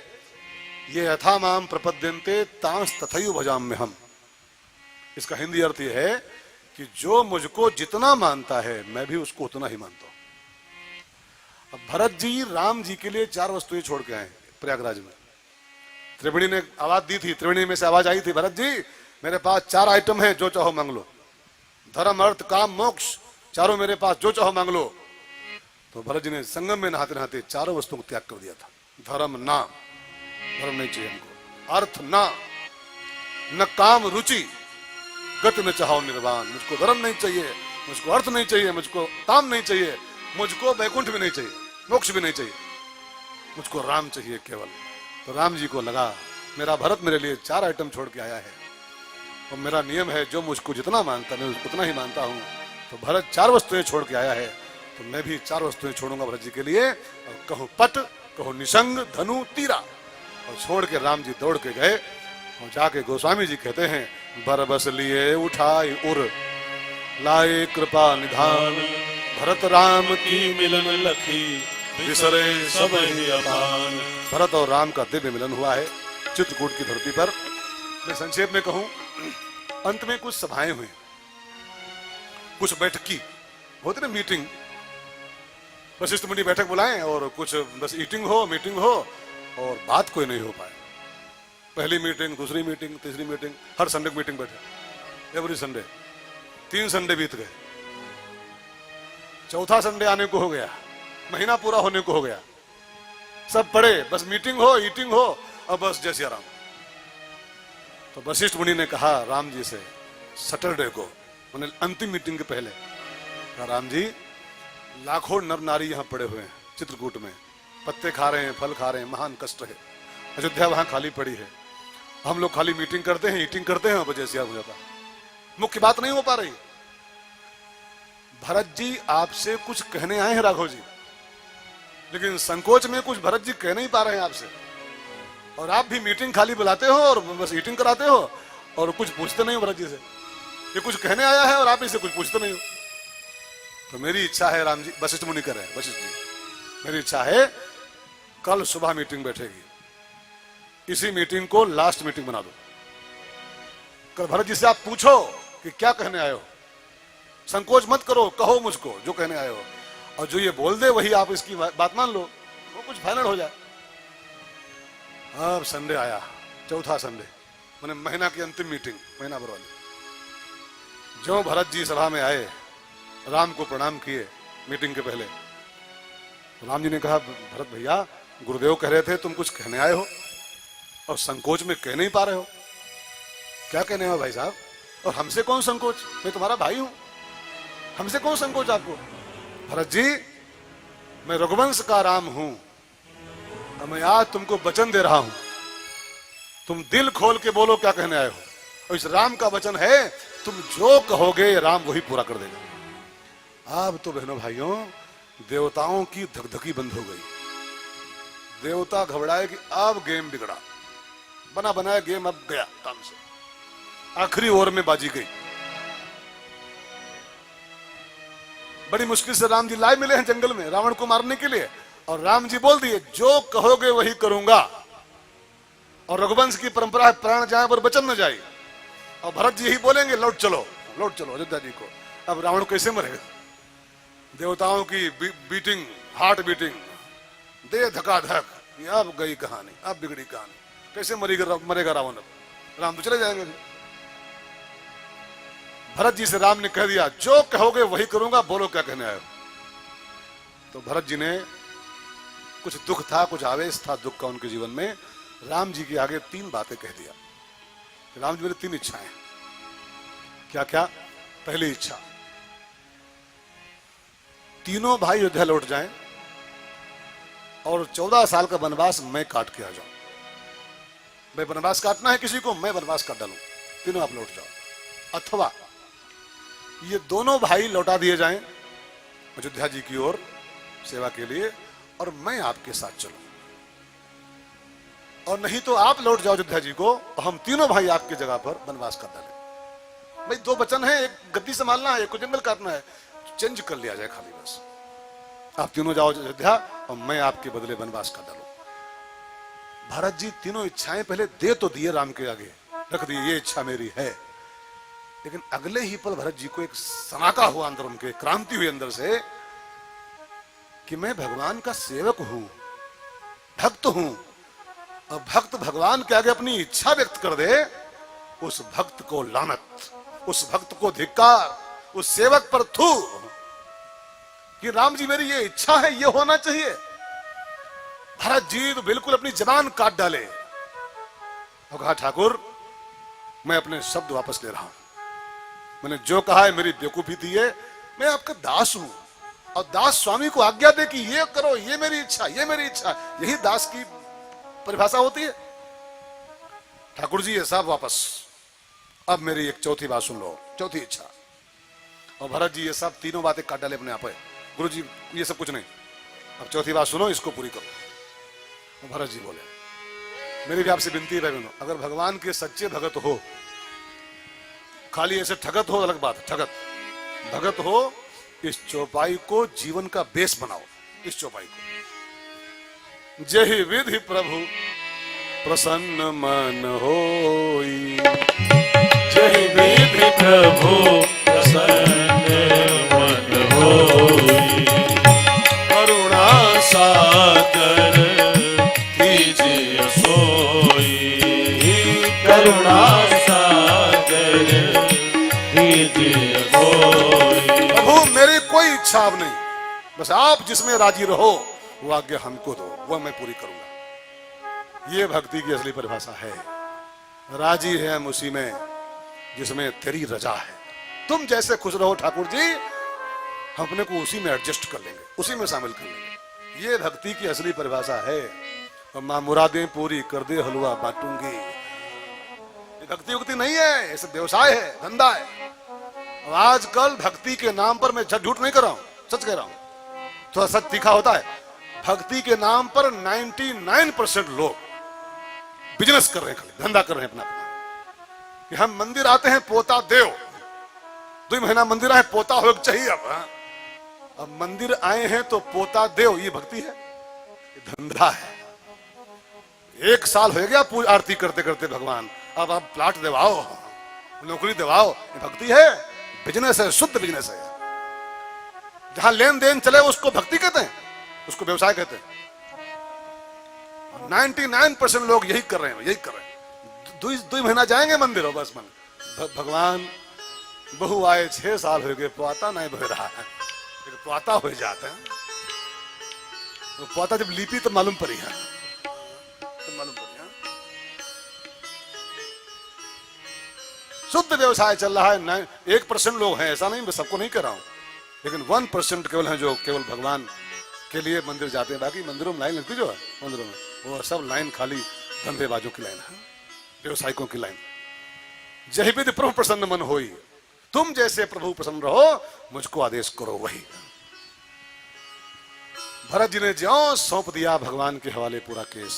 ये यथा माम प्रपद्यन्ते तांस तथैव भजाम्यहम्। इसका हिंदी अर्थ यह है कि जो मुझको जितना मानता है मैं भी उसको उतना ही मानता हूं। अब भरत जी राम जी के लिए 4 वस्तुएं छोड़ के आए प्रयागराज में। त्रिवेणी ने आवाज दी थी, त्रिवेणी में से आवाज आई थी, भरत जी मेरे पास 4 आइटम है, जो चाहो मांग लो, धर्म अर्थ काम मोक्ष, चारों मेरे पास, जो चाहो मांग लो। तो भरत जी ने संगम में नहाते नहाते 4 वस्तुओं को त्याग कर दिया था। धर्म ना, धर्म नहीं चाहिए हमको, अर्थ ना, न काम रुचि, गति न चाहो निर्वाण, मुझको धर्म नहीं चाहिए, मुझको अर्थ नहीं चाहिए, मुझको काम नहीं चाहिए, मुझको वैकुंठ भी नहीं चाहिए, मोक्ष भी नहीं चाहिए, मुझको राम चाहिए केवल। तो राम जी को लगा मेरा भरत मेरे लिए 4 आइटम छोड़ के आया है, और मेरा नियम है जो मुझको जितना मानता मैं उतना ही मानता हूँ। तो भरत 4 वस्तुएं छोड़ के आया है, तो मैं भी 4 वस्तुएं छोड़ूंगा भरत जी के लिए। और कहो पट, कहो निशंग, धनु, तीरा, और छोड़ के राम जी दौड़ के गए। और जाके गोस्वामी जी कहते हैं, बरबस लिए उठाई उर, लाए कृपा निधान, भरत राम की मिलन लखी, बिसरे सब ही अपान। भरत और राम का दिव्य मिलन हुआ है चित्रकूट की धरती पर। मैं संक्षेप में कहूं, अंत में कुछ सभाएं हुई, कुछ बैठकी होती ना, मीटिंग, वशिष्ठ मुनि बैठक बुलाएं और कुछ बस ईटिंग हो, मीटिंग हो, और बात कोई नहीं हो पाए। पहली मीटिंग, दूसरी मीटिंग, तीसरी मीटिंग, हर संडे मीटिंग बैठे, एवरी संडे। 3 संडे बीत गए, चौथा संडे आने को हो गया, महीना पूरा होने को हो गया, सब पढ़े, बस मीटिंग हो, ईटिंग हो, और बस जय सिया राम। तो वशिष्ठ मुनि ने कहा राम जी से सैटरडे को, मैंने अंतिम मीटिंग के पहले कहा, राम जी लाखों नर नारी यहाँ पड़े हुए हैं चित्रकूट में, पत्ते खा रहे हैं, फल खा रहे हैं, महान कष्ट है, अयोध्या वहां खाली पड़ी है, हम लोग खाली मीटिंग करते हैं, ईटिंग करते हैं, अब जय सिया हो जाता, मुख्य बात नहीं हो पा रही। भरत जी आपसे कुछ कहने आए हैं राघव जी, लेकिन संकोच में कुछ भरत जी कह नहीं पा रहे हैं आपसे, और आप भी मीटिंग खाली बुलाते हो और बस ईटिंग कराते हो और कुछ पूछते नहीं हो भरत जी से। ये कुछ कहने आया है और आप इससे कुछ पूछते नहीं हो। तो मेरी इच्छा है, राम जी, वशिष्ठ मुनि कर रहे हैं, वशिष्ठ जी मेरी इच्छा है कल सुबह मीटिंग बैठेगी, इसी मीटिंग को लास्ट मीटिंग बना दो। कल भरत जी से आप पूछो कि क्या कहने आए हो, संकोच मत करो, कहो मुझको जो कहने आए हो, और जो ये बोल दे वही आप इसकी बात मान लो, वो कुछ फाइनल हो जाए। अब संडे आया, चौथा संडे, मैंने महीना की अंतिम मीटिंग, महीना भर वाली। जो भरत जी सभा में आए, राम को प्रणाम किए मीटिंग के पहले। राम जी ने कहा, भरत भैया गुरुदेव कह रहे थे तुम कुछ कहने आए हो और संकोच में कह नहीं पा रहे हो, क्या कहने हो भाई साहब? और हमसे कौन संकोच, मैं तुम्हारा भाई हूं, हमसे कौन संकोच आपको? भरत जी मैं रघुवंश का राम हूं और मैं आज तुमको वचन दे रहा हूं, तुम दिल खोल के बोलो क्या कहने आए हो, और इस राम का वचन है तुम जो कहोगे राम वही पूरा कर देगा। अब तो बहनों भाइयों देवताओं की धकधकी बंद हो गई, देवता घबराए कि अब गेम बिगड़ा, बना बनाया गेम अब गया काम से, आखिरी ओवर में बाजी गई। बड़ी मुश्किल से राम जी लाए मिले हैं जंगल में रावण को मारने के लिए, और राम जी बोल दिए जो कहोगे वही करूंगा, और रघुवंश की परंपरा है प्राण जाए पर वचन न जाए, और भरत जी यही बोलेंगे लौट चलो अयोध्या जी को। अब रावण कैसे मरेगा? देवताओं की बीटिंग, हार्ट बीटिंग, दे धकाधक, अब गई कहानी, अब बिगड़ी कहानी, कैसे मरेगा रावण? अब राम तो चले जाएंगे। भरत जी से राम ने कह दिया जो कहोगे वही करूंगा, बोलो क्या कहने आए हो। तो भरत जी ने, कुछ दुख था, कुछ आवेश था दुख का उनके जीवन में, राम जी के आगे 3 बातें कह दिया। राम जी मेरी 3 इच्छाएं, क्या क्या? पहली इच्छा, तीनों भाई अयोध्या लौट जाएं और 14 साल का वनवास मैं काट के आ जाऊं। भाई वनवास काटना है किसी को, मैं वनवास काट डालूं, तीनों आप लौट जाओ। अथवा ये दोनों भाई लौटा दिए जाएं अयोध्या जी की ओर सेवा के लिए, और मैं आपके साथ चलूं, और नहीं तो आप लौट जाओ अयोध्या जी को, और हम तीनों भाई आपकी जगह पर वनवास कर डालें। भाई दो वचन है, एक गद्दी संभालना है, एक को जंगल काटना है, चेंज कर लिया जाए खाली बस। आप तीनों जाओ अयोध्या और मैं आपके बदले वनवास कर डालूं। भरत जी तीनों इच्छाएं पहले दे तो दिए, राम के आगे रख दिए, ये इच्छा मेरी है, लेकिन अगले ही पल भरत जी को एक सनाका हुआ अंदर, उनके क्रांति हुई अंदर से कि मैं भगवान का सेवक हूं, भक्त हूं, और भक्त भगवान के आगे अपनी इच्छा व्यक्त कर दे, उस भक्त को लानत, उस भक्त को धिक्कार, उस सेवक पर थू, कि राम जी मेरी ये इच्छा है, ये होना चाहिए। भरत जी तो बिल्कुल अपनी जबान काट डाले और कहा ठाकुर मैं अपने शब्द वापस ले रहा हूं, मैंने जो कहा है मेरी बेवकूफी थी है, मैं आपका दास हूं, और दास स्वामी को आज्ञा दे कि ये करो, ये मेरी इच्छा, ये मेरी इच्छा, यही दास की परिभाषा होती है। ठाकुर जी ये सब वापस, अब मेरी एक चौथी बात सुन लो, चौथी इच्छा। और भरत जी ये सब तीनों बातें काट डाले अपने आप है, गुरु जी ये सब कुछ नहीं, अब चौथी बात सुनो, इसको पूरी करो। और भरत जी बोले मेरी भी आपसे विनती है बहनों, अगर भगवान के सच्चे भगत हो, खाली ऐसे ठगत हो अलग बात, ठगत भगत हो, इस चौपाई को जीवन का बेस बनाओ, इस चौपाई को। जय विधि प्रभु प्रसन्न मन होई, जय विधि प्रभु प्रसन्न मन होई, करुणा सागर कीजिए सोई, करुणा सागर कीजिए सोई। प्रभु मेरी कोई इच्छा अब नहीं, बस आप जिसमें राजी रहो वो आज्ञा हमको दो, वो मैं पूरी करूंगा। ये भक्ति की असली परिभाषा है, राजी है हम उसी में जिसमें तेरी रजा है। तुम जैसे खुश रहो ठाकुर जी, हम अपने को उसी में एडजस्ट कर लेंगे, उसी में शामिल कर लेंगे। ये भक्ति की असली परिभाषा है। और मां मुरादें पूरी कर दे हलवा बांटूंगी, ये भक्ति उक्ति नहीं है, ऐसे व्यवसाय है, धंधा है। और आजकल भक्ति के नाम पर, मैं झूठ नहीं कर रहा हूं, सच कह रहा हूं, थोड़ा सच तीखा होता है, भक्ति के नाम पर 99% लोग बिजनेस कर रहे हैं, खाली धंधा कर रहे हैं अपना। कि हम मंदिर आते हैं पोता देव, 2 महीना मंदिर आए पोता हो चाहिए, अब मंदिर आए हैं तो पोता देव, ये भक्ति है, ये धंधा है। 1 साल हो गया पूजा आरती करते करते भगवान, अब आप प्लाट दिवाओ, नौकरी दिवाओ, ये भक्ति है, बिजनेस है, शुद्ध बिजनेस है। जहां लेन देन चले उसको भक्ति कहते हैं, उसको व्यवसाय कहते हैं। 99% लोग यही कर रहे हैं, यही कर रहे हैं। 2 महीना जाएंगे मंदिर हो बस मन, भगवान बहु आए 6 साल हो गए, पोता नहीं बह रहा है, पोता हो जाता है। तो पोता जब लिपि तो मालूम पड़ी है, तो मालूम पड़ी है। शुद्ध व्यवसाय चल रहा है। 1% लोग हैं, ऐसा नहीं, मैं सबको नहीं कह रहा हूं, लेकिन 1% केवल हैं जो केवल भगवान के लिए मंदिर जाते हैं। बाकी मंदिरों में लाइन लगती जो है मंदिरों में, वो सब लाइन खाली धंधेबाजों की लाइन है, व्यवसायिकों की लाइन। जय विधि प्रभु प्रसन्न मन होई, तुम जैसे प्रभु प्रसन्न रहो, मुझको आदेश करो वही। भरत जी ने ज्यों सौंप दिया भगवान के हवाले पूरा केस,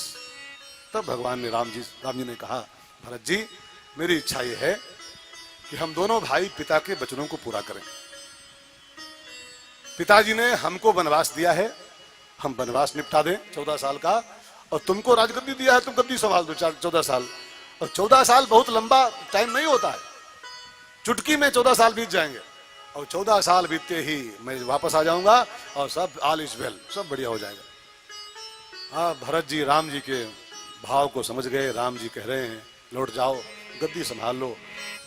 तब भगवान ने राम जी ने कहा, भरत जी मेरी इच्छा यह है कि हम दोनों भाई पिता के वचनों को पूरा करें। पिताजी ने हमको वनवास दिया है, हम वनवास निपटा दें 14 साल का, और तुमको राजगद्दी दिया है, तुम गद्दी संभाल दो 14 साल। और 14 साल बहुत लंबा टाइम नहीं होता है, चुटकी में 14 साल बीत जाएंगे, और 14 साल बीतते ही मैं वापस आ जाऊंगा और सब ऑल इज वेल, सब बढ़िया हो जाएगा। हाँ, भरत जी राम जी के भाव को समझ गए। राम जी कह रहे हैं लौट जाओ, गद्दी संभाल लो।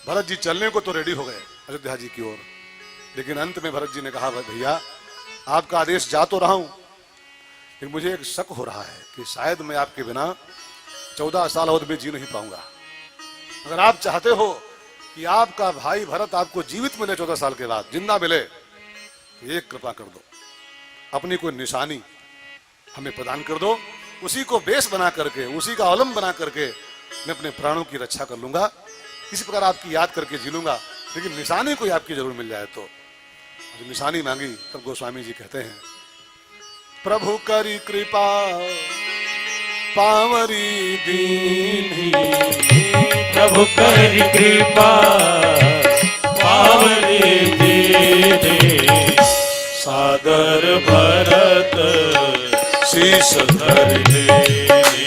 भरत जी चलने को तो रेडी हो गए अयोध्या जी की ओर, लेकिन अंत में भरत जी ने कहा, भैया आपका आदेश जा तो रहा हूं, लेकिन मुझे एक शक हो रहा है कि शायद मैं आपके बिना 14 साल और भी जी नहीं पाऊंगा। अगर आप चाहते हो कि आपका भाई भरत आपको जीवित मिले 14 साल के बाद, जिंदा मिले, तो एक कृपा कर दो, अपनी कोई निशानी हमें प्रदान कर दो, उसी को बेस बना करके, उसी का अवलंब बना करके मैं अपने प्राणों की रक्षा कर लूंगा, इसी प्रकार आपकी याद करके जी लूंगा, लेकिन निशानी कोई आपकी जरूर मिल जाए तो। जब निशानी मांगी तब गोस्वामी जी कहते हैं, प्रभु करी कृपा पावरी दीनी, प्रभु करी कृपा पावरी दीनी, सादर भरत शीश धर लेनी,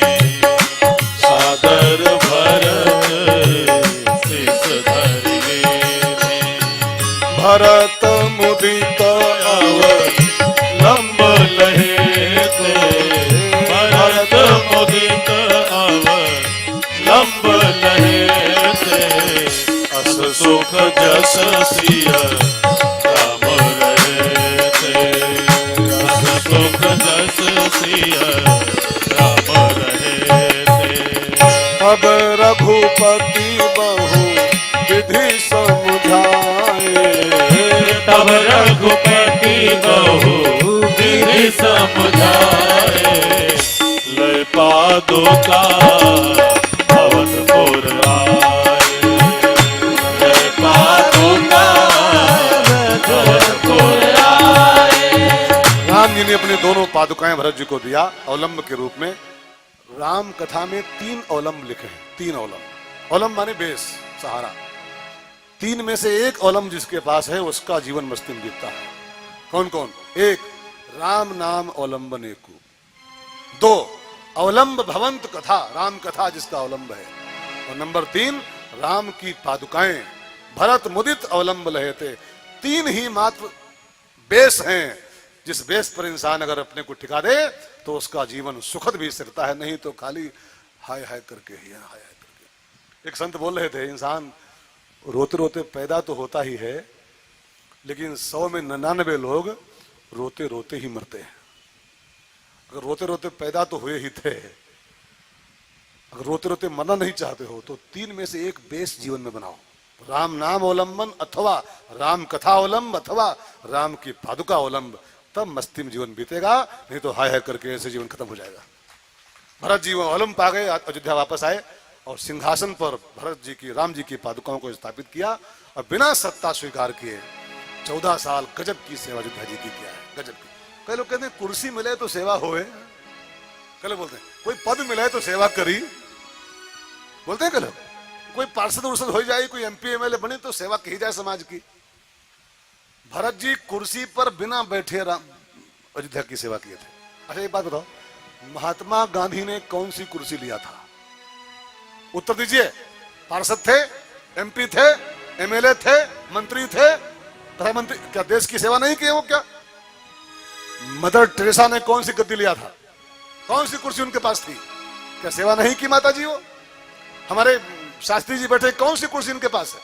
सादर भरत शीश धर लेनी, भरत मुदित लंब लहेते, भरत मुदित लंब लहेते, अस सुख जस सिय राम रहते, अस सुख जस सिय राम रहते। अब रघुपति बहु विधि समझाए, तब रघुपति बहु विधि समझाए, लय पादुका भवनपुर आए, लय पादुका भवनपुर आए। राम जी ने अपने दोनों पादुकाएं भरत जी को दिया अवलंब के रूप में। राम कथा में 3 अवलंब लिखे हैं, 3 अवलंब। अवलंब माने बेस, सहारा। 3 में से एक अवलंब जिसके पास है उसका जीवन मस्ती में बीतता है। कौन कौन? 1 राम नाम अवलंबन एकु, 2 अवलंब भवंत कथा, राम कथा जिसका अवलंब है, और नंबर 3 राम की पादुकाएं भरत मुदित अवलंब लहे थे। 3 ही मात्र बेस हैं, जिस बेस पर इंसान अगर अपने को टिका दे तो उसका जीवन सुखद भी सकता है, नहीं तो खाली हाय हाय करके ही, हाय हाय करके। एक संत बोल रहे थे, इंसान रोते रोते पैदा तो होता ही है, लेकिन 100 में 99 लोग रोते रोते ही मरते हैं। अगर रोते रोते पैदा तो हुए ही थे, अगर रोते रोते मरना नहीं चाहते हो तो 3 में से एक बेस जीवन में बनाओ, राम नाम अवलंबन अथवा राम कथा अवलंब अथवा राम की पादुका अवलंब, तब मस्ती में जीवन बीतेगा, नहीं तो हाय हाय करके ऐसे जीवन खत्म हो जाएगा। भरत जी अवलंब पा गए, अयोध्या वापस आए और सिंहासन पर भरत जी की, राम जी की पादुकाओं को स्थापित किया और बिना सत्ता स्वीकार किए 14 साल गजब की सेवा अयोध्या जी की किया है, गजब की। कई लोग कहते हैं कुर्सी मिले तो सेवा होए, कई लोग बोलते हैं कोई पद मिले तो सेवा करी, बोलते हैं कई लोग, कोई पार्षद उर्षद हो जाए, कोई MP MLA बने तो सेवा की जाए समाज की। भरत जी कुर्सी पर बिना बैठे अयोध्या की सेवा किए थे। अच्छा एक बात बताओ, महात्मा गांधी ने कौन सी कुर्सी लिया था? उत्तर दीजिए। पार्षद थे, MP थे, MLA थे, मंत्री थे, प्रधानमंत्री, क्या देश की सेवा नहीं की वो? क्या मदर टेरेसा ने कौन सी गद्दी लिया था? कौन सी कुर्सी उनके पास थी? क्या सेवा नहीं की माता जी वो? हमारे शास्त्री जी बैठे, कौन सी कुर्सी उनके पास है?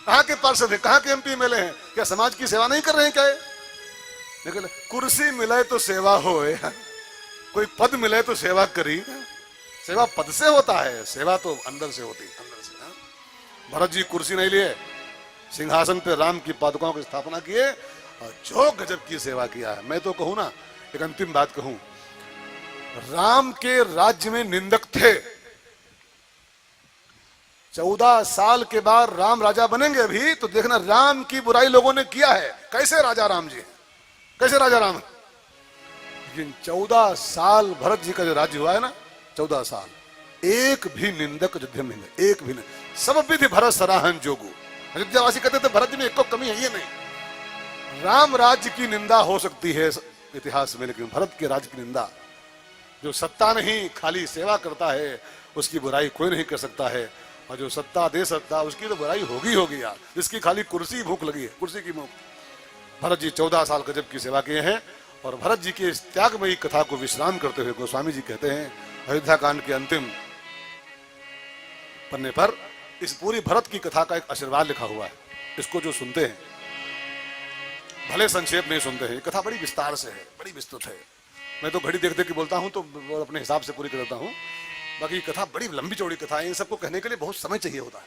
कहाँ के पार्षद है, कहाँ के MP MLA हैं? क्या समाज की सेवा नहीं कर रहे हैं क्या? लेकिन कुर्सी मिले तो सेवा होए, कोई पद मिले तो सेवा करी। सेवा पद से होता है, सेवा तो अंदर से होती है, अंदर से। भरत जी कुर्सी नहीं लिए, सिंहासन पे राम की पादुकाओं की स्थापना किए और जो गजब की सेवा किया है। मैं तो कहूं ना, एक अंतिम बात कहूं, राम के राज्य में निंदक थे। 14 साल के बाद राम राजा बनेंगे अभी तो देखना राम की बुराई लोगों ने किया है। कैसे राजा राम जी हैं, कैसे राजा राम है। लेकिन 14 साल भरत जी का जो राज्य हुआ है ना, 14 साल, एक भी निंदक अयोध्या में नहीं, एक भी नहीं। सब विधि भरत सराहन जोगु। अयोध्यावासी कहते थे भरत जी में एक को कमी है, ये नहीं। राम राज्य की निंदा हो सकती है इतिहास में, लेकिन भरत के राज्य की निंदा, जो सत्ता नहीं खाली सेवा करता है उसकी बुराई कोई नहीं कर सकता है, और जो सत्ता दे सकता उसकी तो बुराई होगी होगी यार, जिसकी खाली कुर्सी भूख लगी है, कुर्सी की भूख। भरत जी 14 साल गजब की सेवा किए हैं, और भरत जी के इस त्यागमयी कथा को विश्राम करते हुए गोस्वामी जी कहते हैं अयोध्या कांड के अंतिम पन्ने पर इस पूरी भरत की कथा का एक आशीर्वाद लिखा हुआ है। इसको जो सुनते हैं, भले संक्षेप नहीं सुनते हैं, कथा बड़ी विस्तार से है, बड़ी विस्तृत है। मैं तो घड़ी देख देख के बोलता हूं तो अपने हिसाब से पूरी कर देता हूं, बाकी कथा बड़ी लंबी चौड़ी कथा है, इन सबको कहने के लिए बहुत समय चाहिए होता है।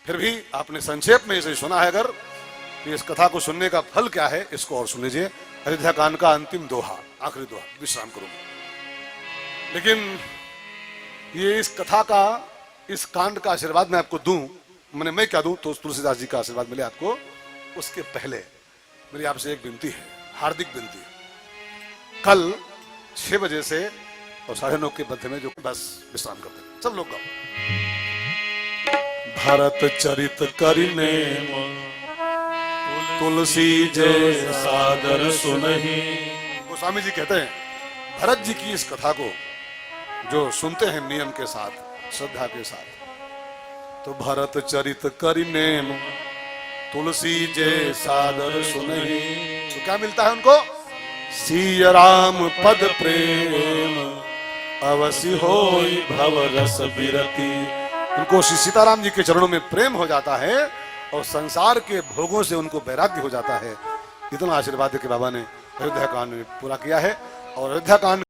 फिर भी आपने संक्षेप में इसे सुना है, अगर तो इस कथा को सुनने का फल क्या है इसको और सुन लीजिए। अयोध्या कांड का अंतिम दोहा, आखिरी दोहा, विश्राम करूंगा। लेकिन ये इस कथा का इस कांड का आशीर्वाद मैं आपको दूं, मैं क्या दूं, तो तुलसीदास जी का आशीर्वाद मिले आपको, उसके पहले मेरी आपसे एक विनती है, हार्दिक विनती है। कल 6 बजे से और 9:30 के मध्य में जो बस विश्राम करते हैं, सब लोग गाओ। भरत चरित करिने तुलसी जय सादर सुनहि। गोस्वामी जी कहते हैं भरत जी की इस कथा को जो सुनते हैं नियम के साथ, श्रद्धा के साथ, तो भरत चरित करिने तुलसी जय सादर सुनहि, तो क्या मिलता है उनको? सिय राम पद प्रेम अवसि होई भव रस बिरति। उनको श्री सीताराम जी के चरणों में प्रेम हो जाता है और संसार के भोगों से उनको वैराग्य हो जाता है। इतना आशीर्वाद के बाबा ने अयोध्या कांड पूरा किया है। और अयोध्या कांड